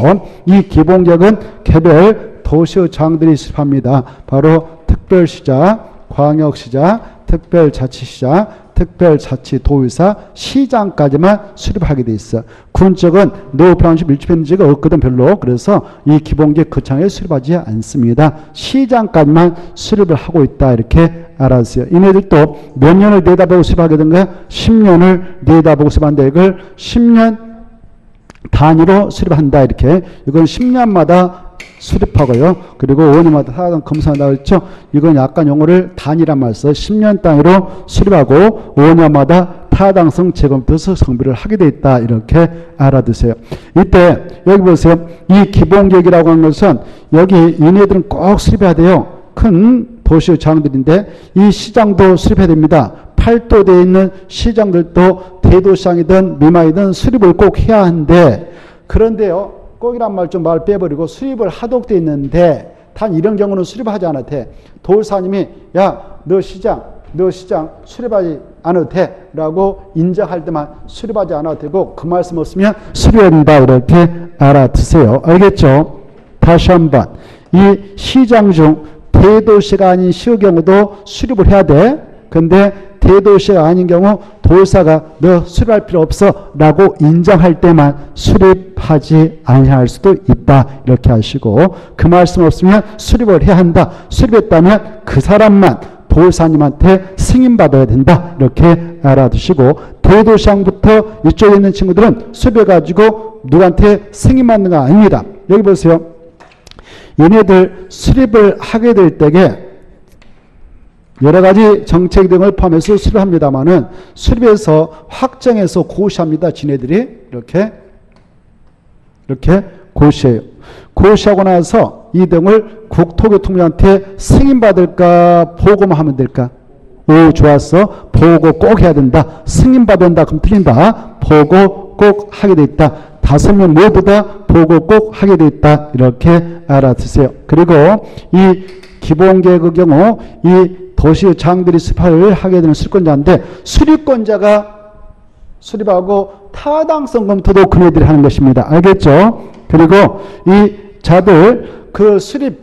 이 기본계획은 개별 도시의 장들이 수립합니다. 바로 특별시장, 광역시장, 특별자치시장, 특별자치도의사, 시장까지만 수립하게 돼 있어. 군적은 노프라운십 밀집했는 지가 없거든 별로. 그래서 이 기본계획 거창에 수립하지 않습니다. 시장까지만 수립을 하고 있다 이렇게 알아주세요. 이네들도 몇 년을 내다보고 수립하게 된가? 10년을 내다보고 수립한다. 이걸 10년 단위로 수립한다 이렇게. 이건 10년마다 수립하고요. 그리고 5년마다 타당 검사한다고 했죠. 이건 약간 용어를 단위란 말 써요. 10년 단위로 수립하고 5년마다 타당성 재검토서 성비를 하게 돼 있다. 이렇게 알아두세요. 이때 여기 보세요. 이 기본계획이라고 하는 것은 여기 얘네들은 꼭 수립해야 돼요. 큰 도시 장들인데 이 시장도 수립해야 됩니다. 팔도되어 있는 시장들도 대도시장이든 미마이든 수립을 꼭 해야 하는데 그런데요. 꼭이란 말 좀 말 빼버리고 수립을 하도록 돼 있는데 단 이런 경우는 수립하지 않아도 돼. 도의사님이 야 너 시장 수립하지 않아도 돼 라고 인정할 때만 수립하지 않아도 되고 그 말씀 없으면 수립해야 된다 이렇게 알아두세요. 알겠죠? 다시 한번 이 시장 중 대도시가 아닌 시의 경우도 수립을 해야 돼. 근데 대도시가 아닌 경우 도의사가 너 수립할 필요 없어 라고 인정할 때만 수립하지 아니할 수도 있다 이렇게 하시고 그 말씀 없으면 수립을 해야 한다. 수립했다면 그 사람만 도의사님한테 승인받아야 된다 이렇게 알아두시고 대도시장부터 이쪽에 있는 친구들은 수립해가지고 누구한테 승인받는 거 아닙니다. 여기 보세요. 얘네들 수립을 하게 될 때에 여러 가지 정책 등을 포함해서 수립합니다만은 수립해서 확정해서 고시합니다. 지네들이 이렇게 고시해요. 고시하고 나서 이 등을 국토교통부한테 승인받을까 보고만 하면 될까? 오, 좋았어. 보고 꼭 해야 된다. 승인받아야 된다. 그럼 틀린다. 보고 꼭 하게 돼 있다. 5명 모두 다 보고 꼭 하게 돼 있다. 이렇게 알아두세요. 그리고 이 기본계획의 경우 이 도시 장들이 수립을 하게 되는 수립권자인데 수립권자가 수립하고 타당성 검토도 그네들이 하는 것입니다. 알겠죠? 그리고 이 자들 그 수립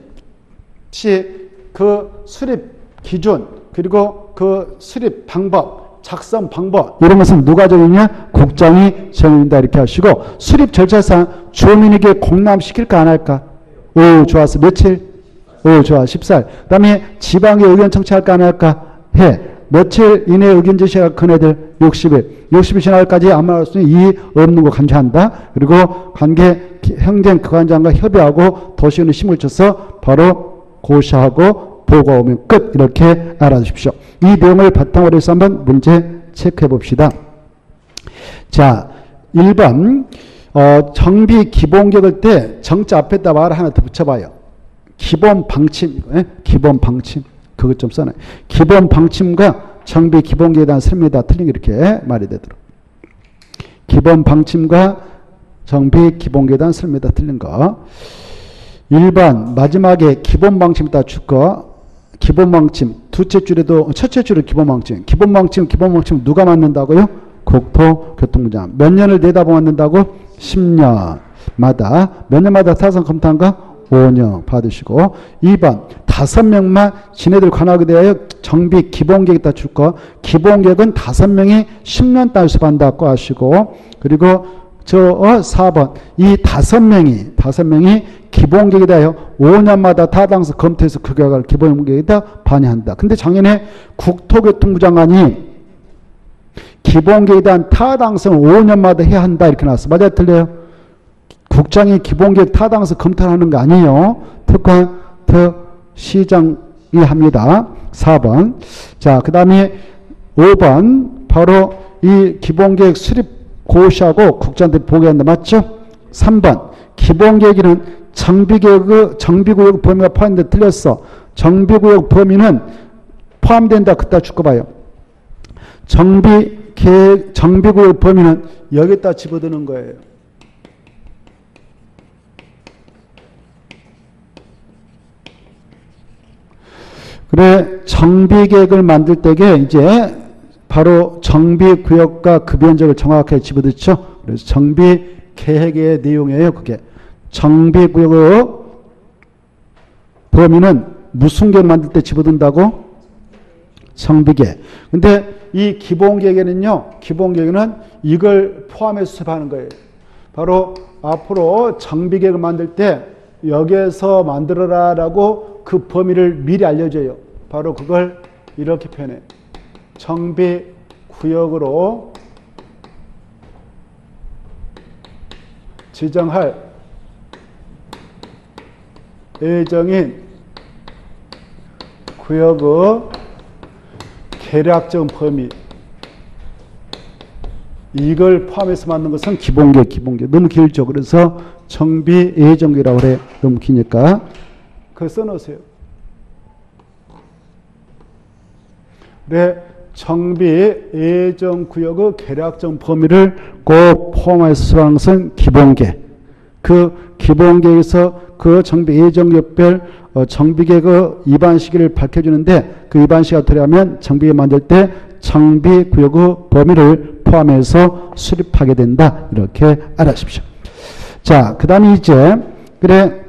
시 그 수립 기준 그리고 그 수립 방법 작성 방법 이런 것은 누가 정했냐? 국장이 정한다 이렇게 하시고 수립 절차상 주민에게 공람시킬까 안 할까? 오 좋았어. 며칠? 오 좋아. 14일. 그 다음에 지방에 의견 청취할까 안 할까? 해. 며칠 이내에 의견 제시할 그네들 60일. 60일 지날까지 아무 말 없으니 이의 없는 거 간주한다. 그리고 관계 행정기관장과 협의하고 도시의원의 힘을 줘서 바로 고시하고 보고 오면 끝. 이렇게 알아주십시오. 이 내용을 바탕으로 해서 한번 문제 체크해 봅시다. 자, 1번 정비 기본계획 때 정자 앞에다 말 하나 더 붙여봐요. 기본 방침, 기본 방침. 그것 좀 써놔요. 기본 방침과 정비 기본계획에 대한 설명이 틀린 게 이렇게 말이 되도록. 기본 방침과 정비 기본계획에 대한 설명이 틀린 거. 1번 마지막에 기본 방침에다 줄 거. 기본 방침 두째 줄에도 첫째 줄에 기본 방침. 기본 방침 누가 만든다고요? 국토교통부장. 몇 년을 내다보고 만든다고? 10년마다. 몇 년마다 타선 검토한가? 5년 받으시고 2번 5명만 지네들 관하게 대하여 정비 기본계획에다 줄 거. 기본계획은 5명이 10년 따위서 받는다고 하시고 그리고 4번 이 5명이 기본계획에 대하여 5년마다 타당성 검토해서 그 결과를 기본계획에다 반영한다. 근데 작년에 국토교통부 장관이 기본계획에 대한 타당성을 5년마다 해야 한다 이렇게 나왔어. 맞아요? 틀려요? 국장이 기본계획 타당성 검토를 하는 거 아니에요. 시장이 합니다. 4번. 자, 그 다음에 5번. 바로 이 기본계획 수립 고시하고 국장한테 보고한다. 맞죠? 3번. 기본계획에는 정비구역 범위가 포함된다. 틀렸어. 정비구역 범위는 포함된다. 그따 줄거 봐요. 정비구역 범위는 여기다 집어드는 거예요. 그래, 정비계획을 만들 때에 이제 바로 정비구역과 그 면적을 정확하게 집어넣죠. 그래서 정비계획의 내용이에요. 그게. 정비구역의 범위는 무슨 계획 만들 때 집어든다고? 정비계획. 근데 이 기본계획에는요, 기본계획은 이걸 포함해서 수립하는 거예요. 바로 앞으로 정비계획을 만들 때 여기에서 만들어라라고 그 범위를 미리 알려줘요. 바로 그걸 이렇게 표현해. 정비구역으로 지정할 예정인 구역의 계략적 범위. 이걸 포함해서 만든 것은 기본계획. 너무 길죠. 그래서 정비 예정계획이라고 그래. 너무 기니까. 그거 써놓으세요. 네, 정비 예정구역의 계략적 범위를 꼭 포함해서 수립하는 것은 기본계획. 그 기본계획에서 그 정비 예정구역별 정비계획의 입안 시기를 밝혀주는데 그 입안 시기가 들어가면 정비계획 만들 때 정비구역의 범위를 포함해서 수립하게 된다. 이렇게 알아주십시오. 자, 그 다음에 이제 그래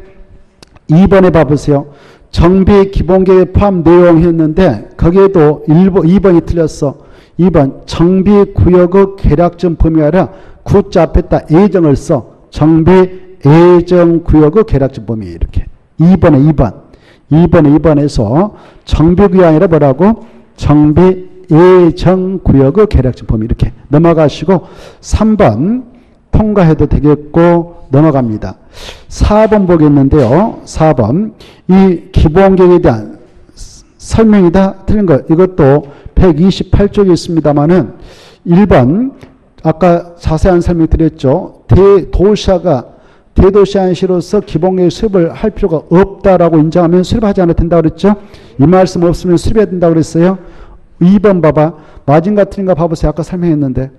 2번에 봐보세요. 정비 기본계획 포함 내용이었는데 거기에도 2번이 틀렸어. 2번 정비구역의 계략적 범위가 아니라 구자 앞에다 예정을 써. 정비 예정구역의 계략적 범위 이렇게. 2번에서 정비구역이 아니라 뭐라고? 정비 예정구역의 계략적 범위 이렇게 넘어가시고 3번 통과해도 되겠고 넘어갑니다. 4번 보겠는데요. 4번 이 기본계획에 대한 설명이다. 틀린 거. 이것도 128쪽에 있습니다만은 1번 아까 자세한 설명 드렸죠. 대도시안시로서 기본계획 수립을 할 필요가 없다라고 인정하면 수립하지 않아도 된다고 그랬죠. 이 말씀 없으면 수립해야 된다고 그랬어요. 2번 봐봐. 맞은가 틀린가 봐보세요. 아까 설명했는데.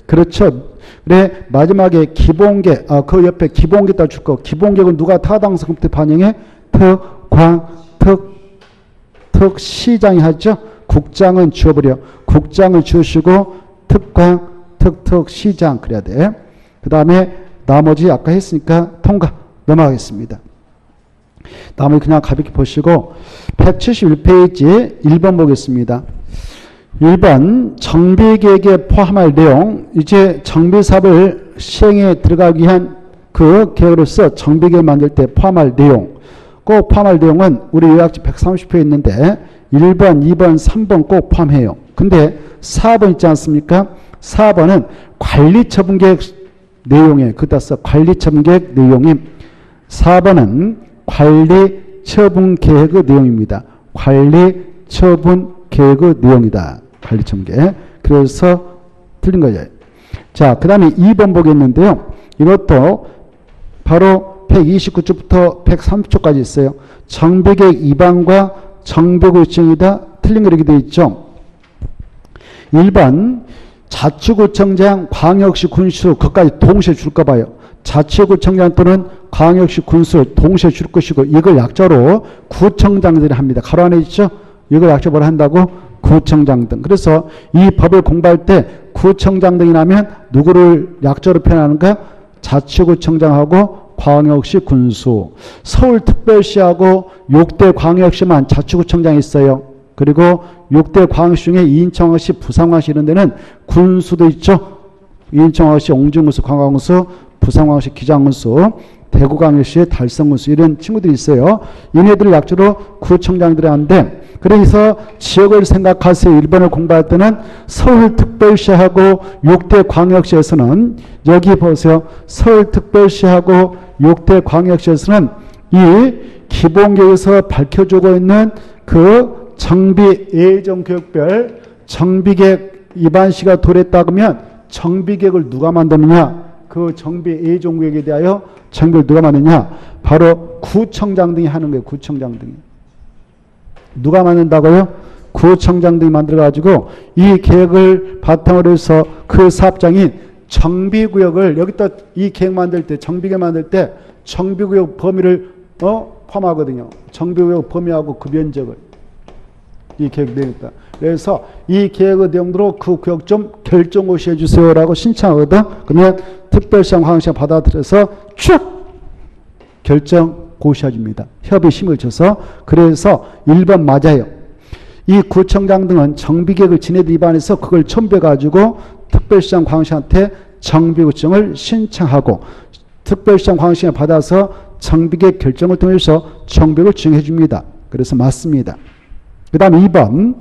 그렇죠. 그래, 마지막에 기본계, 그 옆에 기본계 따 줄 거. 기본계는 누가 타당성부터 반영해? 특, 광, 특, 시장이 하죠. 국장은 지워버려. 국장을 지우시고, 특광, 특, 시장. 그래야 돼. 그 다음에 나머지 아까 했으니까 통과. 넘어가겠습니다. 다음에 그냥 가볍게 보시고, 171페이지 1번 보겠습니다. 1번 정비계획에 포함할 내용. 이제 정비사업을 시행에 들어가기 위한 그 계획으로서 정비계획 만들 때 포함할 내용. 꼭 포함할 내용은 우리 요약지 130표에 있는데 1번, 2번, 3번 꼭 포함해요. 근데 4번 있지 않습니까? 4번은 관리처분계획 내용에 그따서 관리처분계획 내용이 4번은 관리처분계획의 내용입니다. 관리처분계획의 내용이다. 관리처분계획. 그래서 틀린 거죠. 자, 그 다음에 2번 보겠는데요. 이것도 바로 129초부터 130초까지 있어요. 정비계획 위반과 정비구 요청이다. 틀린 거 이렇게 되어 있죠. 1번 자치구청장, 광역시 군수 그것까지 동시에 줄까 봐요. 자치구청장 또는 광역시 군수 동시에 줄 것이고 이걸 약자로 구청장들이 합니다. 가로 안에 있죠. 이걸 약자로 뭐라 한다고? 구청장 등. 그래서 이 법을 공부할 때 구청장 등이 나면 누구를 약자로 표현하는가? 자치구청장하고 광역시 군수. 서울특별시하고 6대 광역시만 자치구청장이 있어요. 그리고 6대 광역시 중에 인천광역시, 부산광역시 이런 데는 군수도 있죠. 인천광역시, 옹진군수, 관광군수, 부산광역시, 기장군수, 대구광역시, 달성군수 이런 친구들이 있어요. 얘네들을 약자로 구청장들이 하는데 그래서 지역을 생각하세요. 1번을 공부할 때는 서울특별시하고 6대 광역시에서는 여기 보세요. 서울특별시하고 6대 광역시에서는 이 기본계획에서 밝혀주고 있는 그 정비 예정교육별 정비계획 위반시가 도래했다 그러면 정비계획을 누가 만드느냐? 그 정비 예정교육에 대하여 정비를 누가 만드냐? 바로 구청장 등이 하는 거예요. 구청장 등이. 누가 만든다고요? 구청장 등이 만들어가지고 이 계획을 바탕으로 해서 그 사업장이 정비구역을 여기다 이 계획 만들 때 정비계획 만들 때 정비구역 범위를 포함하거든요. 정비구역 범위하고 그 면적을 이 계획 내용이다. 그래서 이 계획의 내용대로 그 구역 좀 결정고시해 주세요라고 신청하거든. 그러면 특별시장 광역시장 받아들여서 쭉 결정고시해 줍니다. 협의 심을 쳐서. 그래서 1번 맞아요. 이 구청장 등은 정비계획을 지네들 위반해서 그걸 첨부해가지고 특별시장 광역시한테 정비구청을 신청하고 특별시장 광역시장을 받아서 정비계획 결정을 통해서 정비를 지정해 줍니다. 그래서 맞습니다. 그 다음 2번.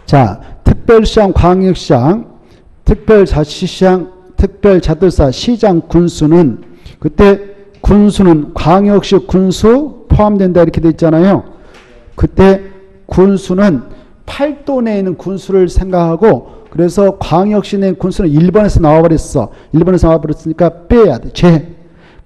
자, 특별시장, 광역시장, 특별자치시장, 특별자들사, 시장, 군수는 그때 군수는 광역시 군수 포함된다 이렇게 돼 있잖아요. 그때 군수는 8도 내에 있는 군수를 생각하고 그래서 광역시 내 군수는 1번에서 나와버렸어. 1번에서 나와버렸으니까 빼야 돼. 제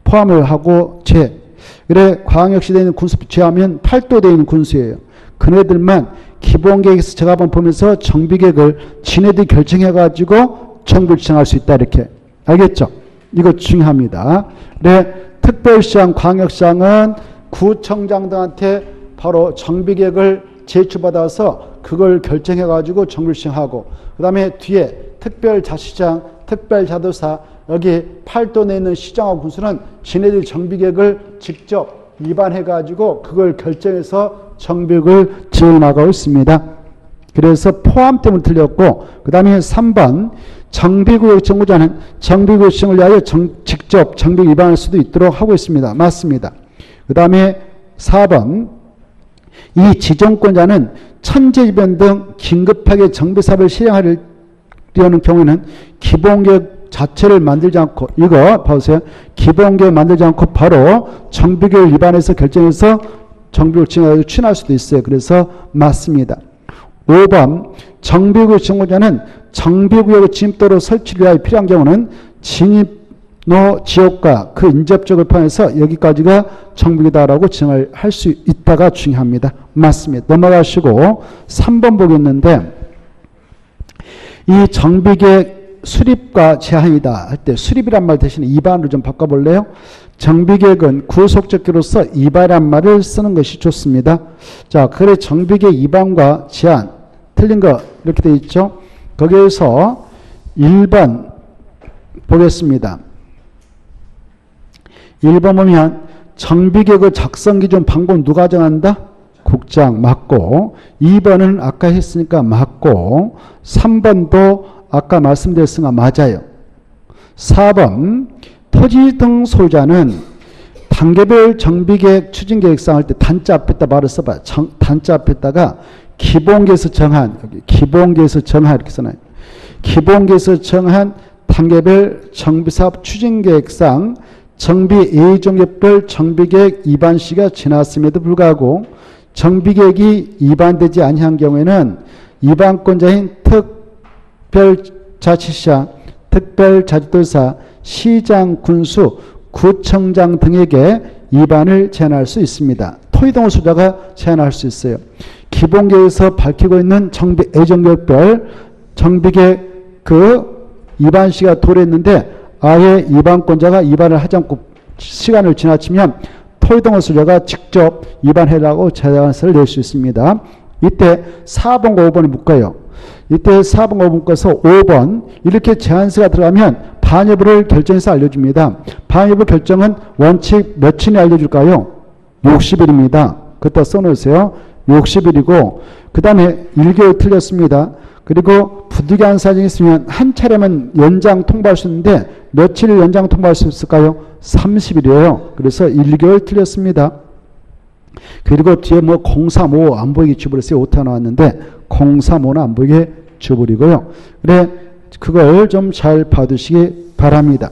포함을 하고 제. 그래 광역시 내에 있는 군수 제하면 8도 내에 있는 군수예요. 그네들만 기본계획에서 제가 한번 보면서 정비계획을 지네들이 결정해가지고 정부를 지정할 수 있다 이렇게. 알겠죠? 이거 중요합니다. 네, 특별시장, 광역시장은 구청장들한테 바로 정비계획을 제출받아서 그걸 결정해가지고 정부를 지정하고 그 다음에 뒤에 특별자치장, 특별자도사 여기 8도 내에 있는 시장하고 군수는 지네들이 정비계획을 직접 위반해가지고 그걸 결정해서 정비계획을 지어나가고 있습니다. 그래서 포함 때문에 틀렸고 그 다음에 3번 정비구역 정부자는 정비구역 지정을 위하여 직접 정비 위반할 수도 있도록 하고 있습니다. 맞습니다. 그 다음에 4번 이 지정권자는 천재지변 등 긴급하게 정비사업을 실행하려는 경우에는 기본계획 자체를 만들지 않고 이거 보세요. 기본계획 만들지 않고 바로 정비계획 위반해서 결정해서 정비를 지정하여 추진할 수도 있어요. 그래서 맞습니다. 5번 정비구역 지정권자는 정비구역의 진입도로 설치를 위하여 필요한 경우는 진입 노 지역과 그 인접적을 포함해서 여기까지가 정비계다라고 정할 수 있다가 중요합니다. 맞습니다. 넘어가시고 3번 보겠는데 이 정비계획 수립과 제한이다 할 때 수립이란 말 대신에 입안으로 좀 바꿔볼래요? 정비계획은 구속적기로서 입안이란 말을 쓰는 것이 좋습니다. 자, 그래 정비계획 입안과 제한 틀린 거 이렇게 되어 있죠. 거기에서 1번 보겠습니다. 1번 보면 정비계획 작성기준 방법 누가 정한다? 국장 맞고 2번은 아까 했으니까 맞고 3번도 아까 말씀드렸으니까 맞아요. 4번 토지 등 소유자는 단계별 정비계획 추진계획상 할 때 단자 앞에다 말을 써봐요. 단자 앞에다가 기본계에서 정한 여기 기본계에서 정한 이렇게 써놔요. 기본계에서 정한 단계별 정비사업 추진계획상 정비 예정계별 정비계획 위반 시기가 지났음에도 불구하고 정비계획이 위반되지 아니한 경우에는 위반권자인 특별자치시장, 특별자치도사, 시장, 군수, 구청장 등에게 위반을 제한할 수 있습니다. 토지동호 소유자가 제한할 수 있어요. 기본계획에서 밝히고 있는 정비 예정계획별 정비계획 그 위반 시기가 도래했는데 아예 위반권자가 위반을 하지 않고 시간을 지나치면 토지동호 소유자가 직접 위반해라고 제한서를 낼 수 있습니다. 이때 4번과 5번이 묶어요. 이때 4번과 5번 묶어서 5번 이렇게 제한서가 들어가면 반여부를 결정해서 알려줍니다. 반여부 결정은 원칙 며칠이 알려줄까요? 60일입니다. 그때 써놓으세요. 60일이고 그 다음에 1개월 틀렸습니다. 그리고 부득이한 사정이 있으면 한 차례만 연장 통보할 수 있는데 며칠을 연장 통보할 수 있을까요? 30일이에요. 그래서 1개월 틀렸습니다. 그리고 뒤에 뭐 035 안 보이게 주버렸어요. 오타 나왔는데 035는 안 보이게 줘버리고요. 그래 그걸 좀 잘 봐두시기 바랍니다.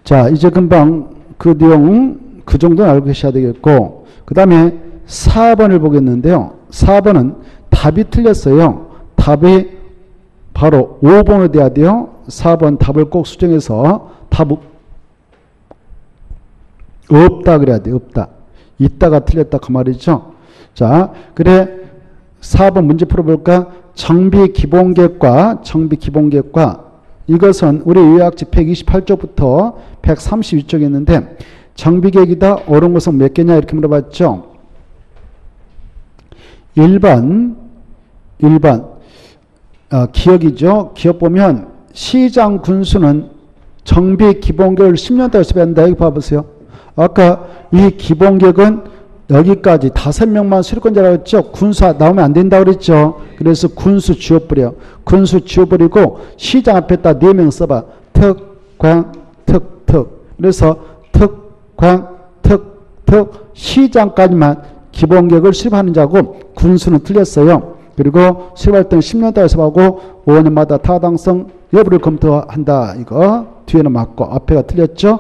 자 이제 금방 그 내용 그 정도는 알고 계셔야 되겠고 그 다음에 4번을 보겠는데요. 4번은 답이 틀렸어요. 답이 바로 5번으로 돼야 돼요. 4번 답을 꼭 수정해서 답 없다 그래야 돼. 없다. 있다가 틀렸다 그 말이죠. 자, 그래 4번 문제 풀어볼까? 정비기본계획과 이것은 우리 요약지 128쪽부터 132쪽에 있는데 정비계획이다. 옳은 것은 몇 개냐 이렇게 물어봤죠. 1번 기억이죠. 기억 보면 시장 군수는 정비기본계획을 10년 동안 수립한다. 여기 봐보세요. 아까 이 기본계획은 여기까지 5명만 수립권자라고 했죠. 군수 나오면 안 된다고 그랬죠. 그래서 군수 지워버려. 군수 지워버리고 시장 앞에다 4명 써봐. 특, 광, 특, 특. 그래서 특, 광, 특, 특 시장까지만 기본계획을 수립하는 자고 군수는 틀렸어요. 그리고 수립할 때는 10년 동안 수립하고 5년마다 타당성 여부를 검토한다. 이거 뒤에는 맞고 앞에가 틀렸죠.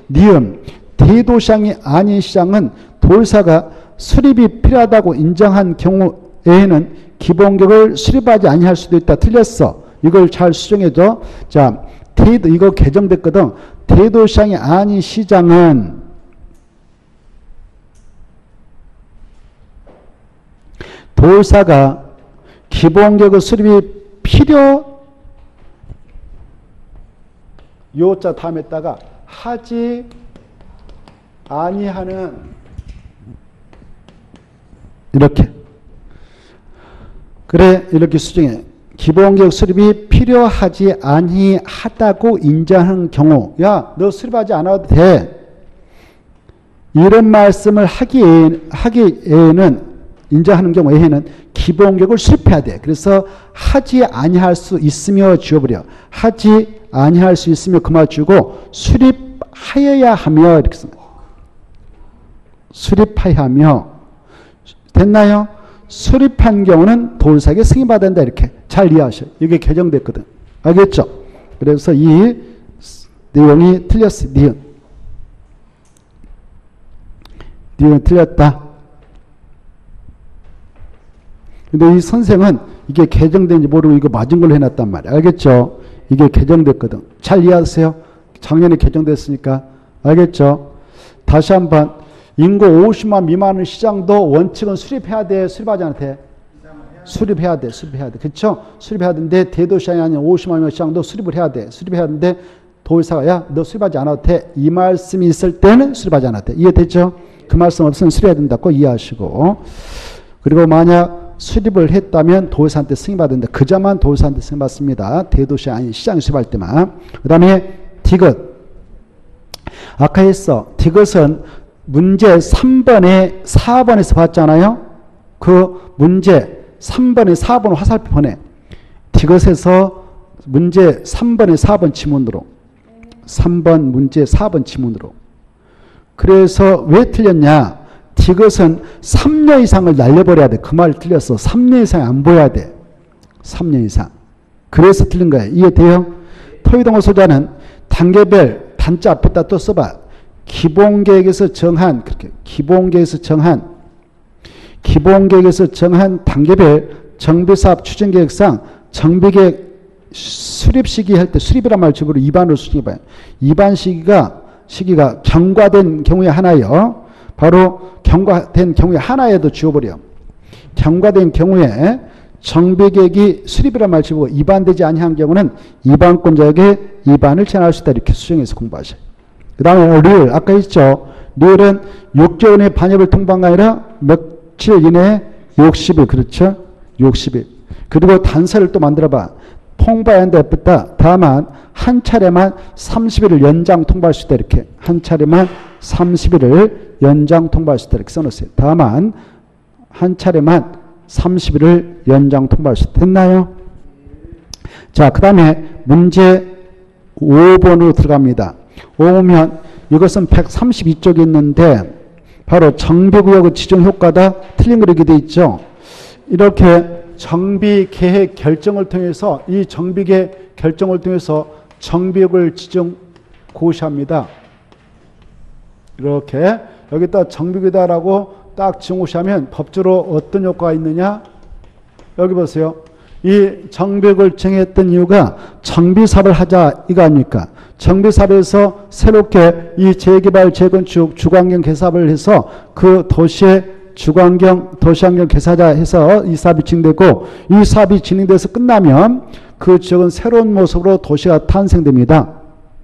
니은 대도시장이 아닌 시장은 도지사가 수립이 필요하다고 인정한 경우에는 기본계획을 수립하지 아니할 수도 있다. 틀렸어. 이걸 잘 수정해줘. 자, 이거 개정됐거든. 대도시장이 아닌 시장은 도지사가 기본계획 수립이 요자 다음에다가 하지 아니하는 이렇게 그래 이렇게 수정해. 기본계획 수립이 필요하지 아니하다고 인정하는 경우 야 너 수립하지 않아도 돼. 이런 말씀을 하기에는 인정하는 경우에는 기본계획을 수립해야 돼. 그래서 하지 아니할 수 있으며 지워버려. 하지 아니할 수 있으며 그마 주고 수립하여야 하며 이렇게 씁니다. 수립하여야 하며 됐나요? 수립한 경우는 도지사에게 승인받아야 한다. 이렇게 잘 이해하셔요. 이게 개정됐거든. 알겠죠? 그래서 이 내용이 틀렸어요. 니은 틀렸다. 근데 이 선생은 이게 개정된지 모르고 이거 맞은 걸로 해놨단 말이야. 알겠죠? 이게 개정됐거든. 잘 이해하세요? 작년에 개정됐으니까. 알겠죠? 다시 한번 인구 50만 미만의 시장도 원칙은 수립해야 돼? 수립하지 않아도 돼? 수립해야 돼. 수립해야 돼. 그렇죠? 수립해야 되는데 대도시장이 아닌 50만 미만 시장도 수립을 해야 돼. 수립해야 되는데 도의사가 야, 너 수립하지 않아도 돼. 이 말씀이 있을 때는 수립하지 않아도 돼. 이해됐죠? 그 말씀 없으면 수립해야 된다고 이해하시고. 그리고 만약 수립을 했다면 도의사한테 승인받는다. 그자만 도의사한테 승인받습니다. 대도시 아닌 시장 수립할 때만. 그 다음에 디귿. 아까 했어. 디귿은 문제 3번에 4번에서 봤잖아요. 그 문제 3번에 4번 화살표 보내. 디귿에서 문제 3번에 4번 지문으로. 3번 문제 4번 지문으로. 그래서 왜 틀렸냐? 디귿은 3년 이상을 날려버려야 돼. 그 말 틀렸어. 3년 이상 안 보여야 돼. 3년 이상. 그래서 틀린 거예요. 이해돼요? 토의동호 소자는 단계별 단자 앞에다 또 써봐. 기본계획에서 정한 그렇게 기본계획에서 정한 단계별 정비사업 추진계획상 정비계획 수립 시기 할 때 수립이란 말 주부로 입안으로 수립해봐요. 입안 시기가 경과된 경우에 하나요. 바로 경과된 경우에 하나에도 지워버려. 경과된 경우에 정비계획이 수립이란 말 주고 입안되지 아니한 경우는 입안권자에게 입안을 제한할 수 있다. 이렇게 수정해서 공부하셔요. 그 다음에 룰 아까 했죠. 룰은 6개월 이내 반협을 통보한 게 아니라 며칠 이내에 60일. 그렇죠? 60일. 그리고 단서를 또 만들어봐. 통보해야 한다 예쁘다. 다만 한 차례만 30일을 연장 통보할 수 있다. 이렇게 한 차례만 30일을 연장 통보할 수 있다. 이렇게 써놓으세요. 다만 한 차례만 30일을 연장 통보할 수 있다. 됐나요? 자, 그 다음에 문제 5번으로 들어갑니다. 5번 이것은 132쪽에 있는데 바로 정비구역의 지정효과다. 틀린 그렇게 돼 있죠. 이렇게 정비계획 결정을 통해서 이 정비계획 결정을 통해서 정비구역을 지정 고시합니다. 이렇게 여기다 정비구역이다라고 딱 지정고시하면 법적으로 어떤 효과가 있느냐? 여기 보세요. 이 정비구역을 정했던 이유가 정비사업을 하자 이거 아닙니까? 정비사업에서 새롭게 이 재개발, 재건축, 주거환경 개사업을 해서 그 도시의 도시환경 개사자 해서 이 사업이 진행되고 이 사업이 진행돼서 끝나면 그 지역은 새로운 모습으로 도시가 탄생됩니다.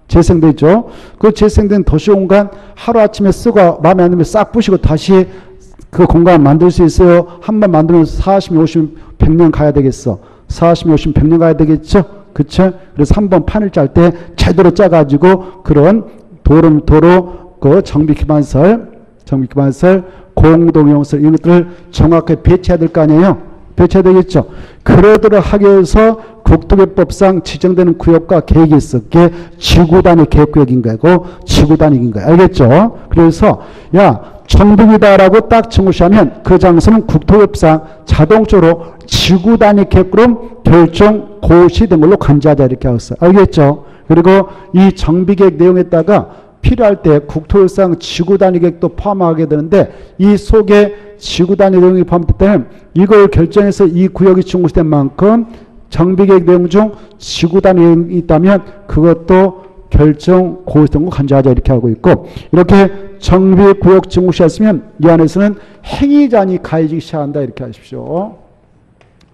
재생되죠. 그 재생된 도시 공간 하루아침에 쓰고 마음에 안 들면 싹 부시고 다시 그 공간 만들 수 있어요. 한번 만들면 40, 50, 100년 가야 되겠어. 40, 50, 100년 가야 되겠죠. 그쵸? 그래서 한번 판을 짤 때 제대로 짜가지고 그런 도로 그 정비기반설, 공동용설 이런 것들을 정확하게 배치해야 될 거 아니에요. 배치해야 되겠죠. 그러도록 하기 위해서 국토개법상 지정되는 구역과 계획이 있어. 그게 지구단위 계획구역인 거고 지구단위인 거예요. 알겠죠? 그래서 야 정비이다라고 딱 정시하면 그 장소는 국토개법상 자동적으로 지구단위 계획구로 결정 고시된 걸로 간주하자 이렇게 하였어요. 알겠죠? 그리고 이 정비계획 내용에다가 필요할 때 국토유상 지구단위 계획도 포함하게 되는데 이 속에 지구단위 내용이 포함됐다면 이걸 결정해서 이 구역이 지정고시된 만큼 정비계획 내용 중 지구단위 내용이 있다면 그것도 결정 고시된 거 간주하자 이렇게 하고 있고 이렇게 정비구역 지정고시했으면 이 안에서는 행위자니 가해지기 시작한다 이렇게 하십시오.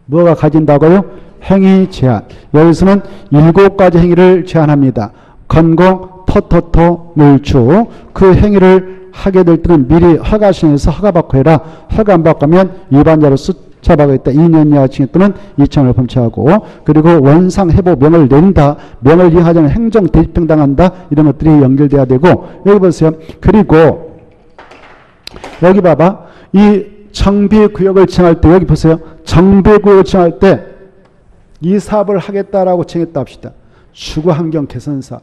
뭐가 가진다고요? 행위 제한. 여기서는 7가지 행위를 제한합니다. 건공, 터터터, 물주. 그 행위를 하게 될 때는 미리 허가 신청해서 허가받고 해라. 허가 안 받고 하면 위반자로서 처벌하겠다. 2년 이하 징역 또는 2,000원을 범죄하고 그리고 원상 해보 명을 낸다. 명을 이행하지 않으면 행정 대집행당한다. 이런 것들이 연결돼야 되고 여기 보세요. 그리고 여기 봐봐. 이 정비구역을 정할 때 여기 보세요. 정비구역을 정할 때 이 사업을 하겠다라고 정했다 합시다. 주거환경 개선사업.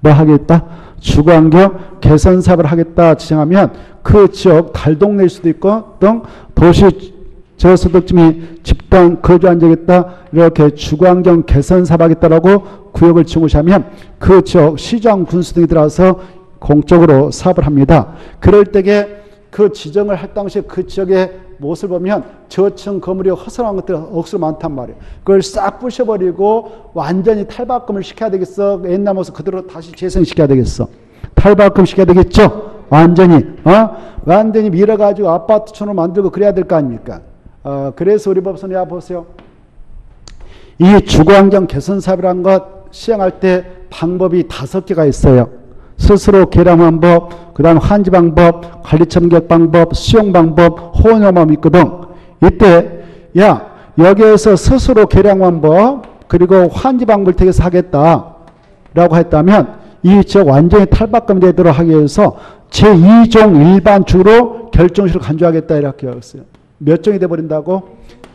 뭐 하겠다? 주거환경 개선 사업을 하겠다 지정하면 그 지역 달동네일 수도 있고 또 도시 저소득층이 집단 거주한 적이겠다 이렇게 주거환경 개선 사업 하겠다라고 구역을 지정하면 그 지역 시장 군수 등이 들어와서 공적으로 사업을 합니다. 그럴 때에 그 지정을 할 당시에 그 지역에 무엇을 보면 저층 건물이 허술한 것들이 억수로 많단 말이에요. 그걸 싹 부셔버리고 완전히 탈바꿈을 시켜야 되겠어? 옛날 모습 그대로 다시 재생시켜야 되겠어? 탈바꿈 시켜야 되겠죠? 완전히 완전히 밀어가지고 아파트촌으로 만들고 그래야 될 거 아닙니까? 그래서 우리 법선이 보세요. 이 주거환경 개선 사업이라는 것 시행할 때 방법이 5개가 있어요. 스스로 계량한 법, 그 다음 환지 방법, 관리 첨격 방법, 수용 방법, 호응형 방법이 있거든. 이때 여기에서 스스로 계량한 법 그리고 환지 방법을 택해서 하겠다라고 했다면 이 지역 완전히 탈바꿈 되도록 하기 위해서 제2종 일반축으로 결정식을 간주하겠다 이렇게 했어요. 몇 종이 돼버린다고?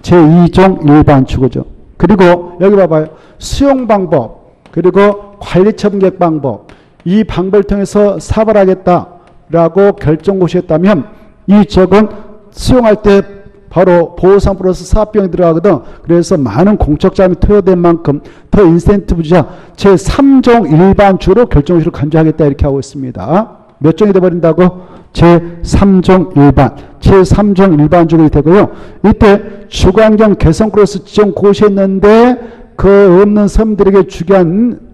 제2종 일반축이죠. 그리고 여기 봐봐요. 수용 방법 그리고 관리 첨격 방법 이 방법을 통해서 사업을 하겠다라고 결정고시했다면 이 지역은 수용할 때 바로 보호상 플러스 사업비용이 들어가거든. 그래서 많은 공적 자금이 투여된 만큼 더 인센티브 주자 제3종 일반축으로 결정고시를 간주하겠다 이렇게 하고 있습니다. 몇 종이 돼버린다고? 제3종 일반. 제3종 일반적이 되고요. 이때 주거환경 개선 클래스 지정 고시했는데 그 없는 서민들에게 주기한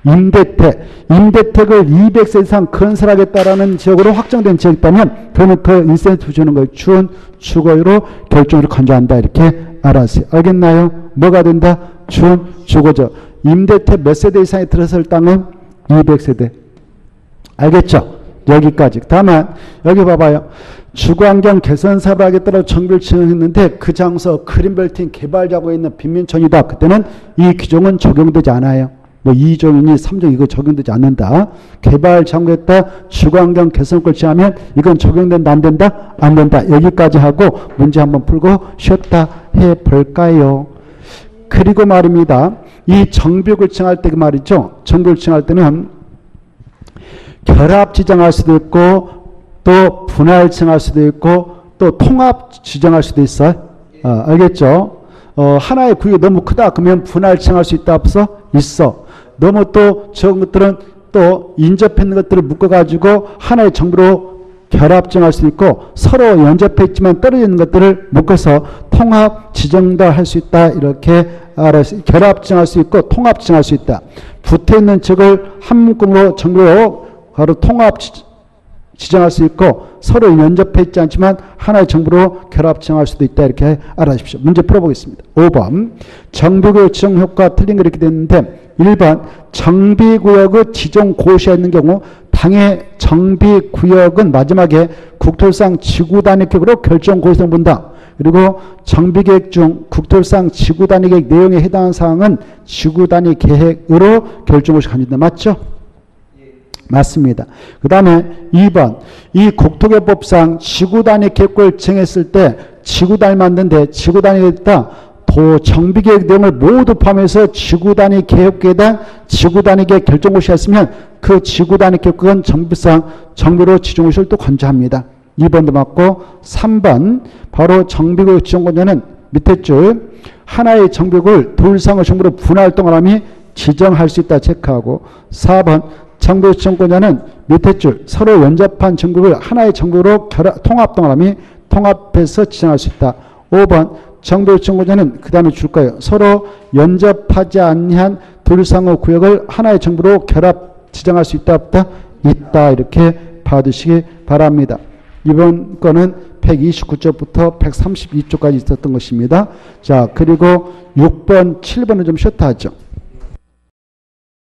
임대택을 200세 이상 건설하겠다라는 지역으로 확정된 지역이 있다면 그러면 그 인센티브 주는 거예요. 준 주거로 결정을 간주한다 이렇게 알아주세요. 알겠나요? 뭐가 된다? 준 주거죠. 임대택 몇 세대 이상이 들어설 땅은 200세대. 알겠죠? 여기까지. 다만 여기 봐봐요. 주거환경 개선 사업을 하겠다고 정비를 지정했는데 그 장소 그린벨팅 개발자고 있는 빈민촌이다. 그때는 이 규정은 적용되지 않아요. 뭐 2종이니 3종 이거 적용되지 않는다. 개발 장구했다. 주거환경 개선권을 지하면 이건 적용된다 안 된다? 안 된다. 여기까지 하고 문제 한번 풀고 쉬었다 해볼까요? 그리고 말입니다. 이 정비구역을 지정할 때 그 말이죠. 정비구역을 지정할 때는 결합 지정할 수도 있고 또 분할 지정할 수도 있고 또 통합 지정할 수도 있어요. 알겠죠? 하나의 구역이 너무 크다 그러면 분할 지정할 수 있다 없어? 있어. 너무 또 적은 것들은 또 인접해 있는 것들을 묶어가지고 하나의 정부로 결합 지정할 수 있고 서로 연접해 있지만 떨어져 있는 것들을 묶어서 통합 지정도 할 수 있다. 이렇게 알아서 결합 지정할 수 있고 통합 지정할 수 있다. 붙어 있는 척을 한 묶음으로 정부로 바로 통합 지정할 수 있고 서로 연접해 있지 않지만 하나의 정부로 결합 지정할 수도 있다. 이렇게 알아주십시오. 문제 풀어보겠습니다. 5번 정비구역 지정 효과 틀린 거 이렇게 됐는데 1번 정비구역의 지정 고시에 있는 경우 당해 정비구역은 마지막에 국토상 지구단위계획으로 결정 고시를 본다. 그리고 정비계획 중 국토상 지구단위계획 내용에 해당하는 사항은 지구단위 계획으로 결정 고시 간주된다. 맞죠? 맞습니다. 그 다음에 2번 이 국토개법상 지구단위 계획을 정했을 때 지구단위 만드는데 지구단위가 있다. 도 정비계획 내용을 모두 포함해서 지구단위 계획에 대한 지구단위 계획 결정고시였으면 그 지구단위 계획은 정비상 정비로 지정고시를 또 간주합니다. 2번도 맞고 3번 바로 정비구역 지정권자는 밑에 줄 하나의 정비구역을 둘 이상의 정부로 분할 활동을 하며 지정할 수 있다 체크하고 4번 정비구역 지정권자는 밑에 줄 서로 연접한 정비구역을 하나의 정비구역으로 통합동을 하며 통합해서 지정할 수 있다. 5번 정비구역 지정권자는 그 다음에 줄 거예요. 서로 연접하지 않는 둘 이상의 구역을 하나의 정부로 결합 지정할 수 있다 없다? 있다. 이렇게 봐두시기 바랍니다. 이번 거는 129쪽부터 132쪽까지 있었던 것입니다. 자, 그리고 6번, 7번은 좀 쉬었다 하죠.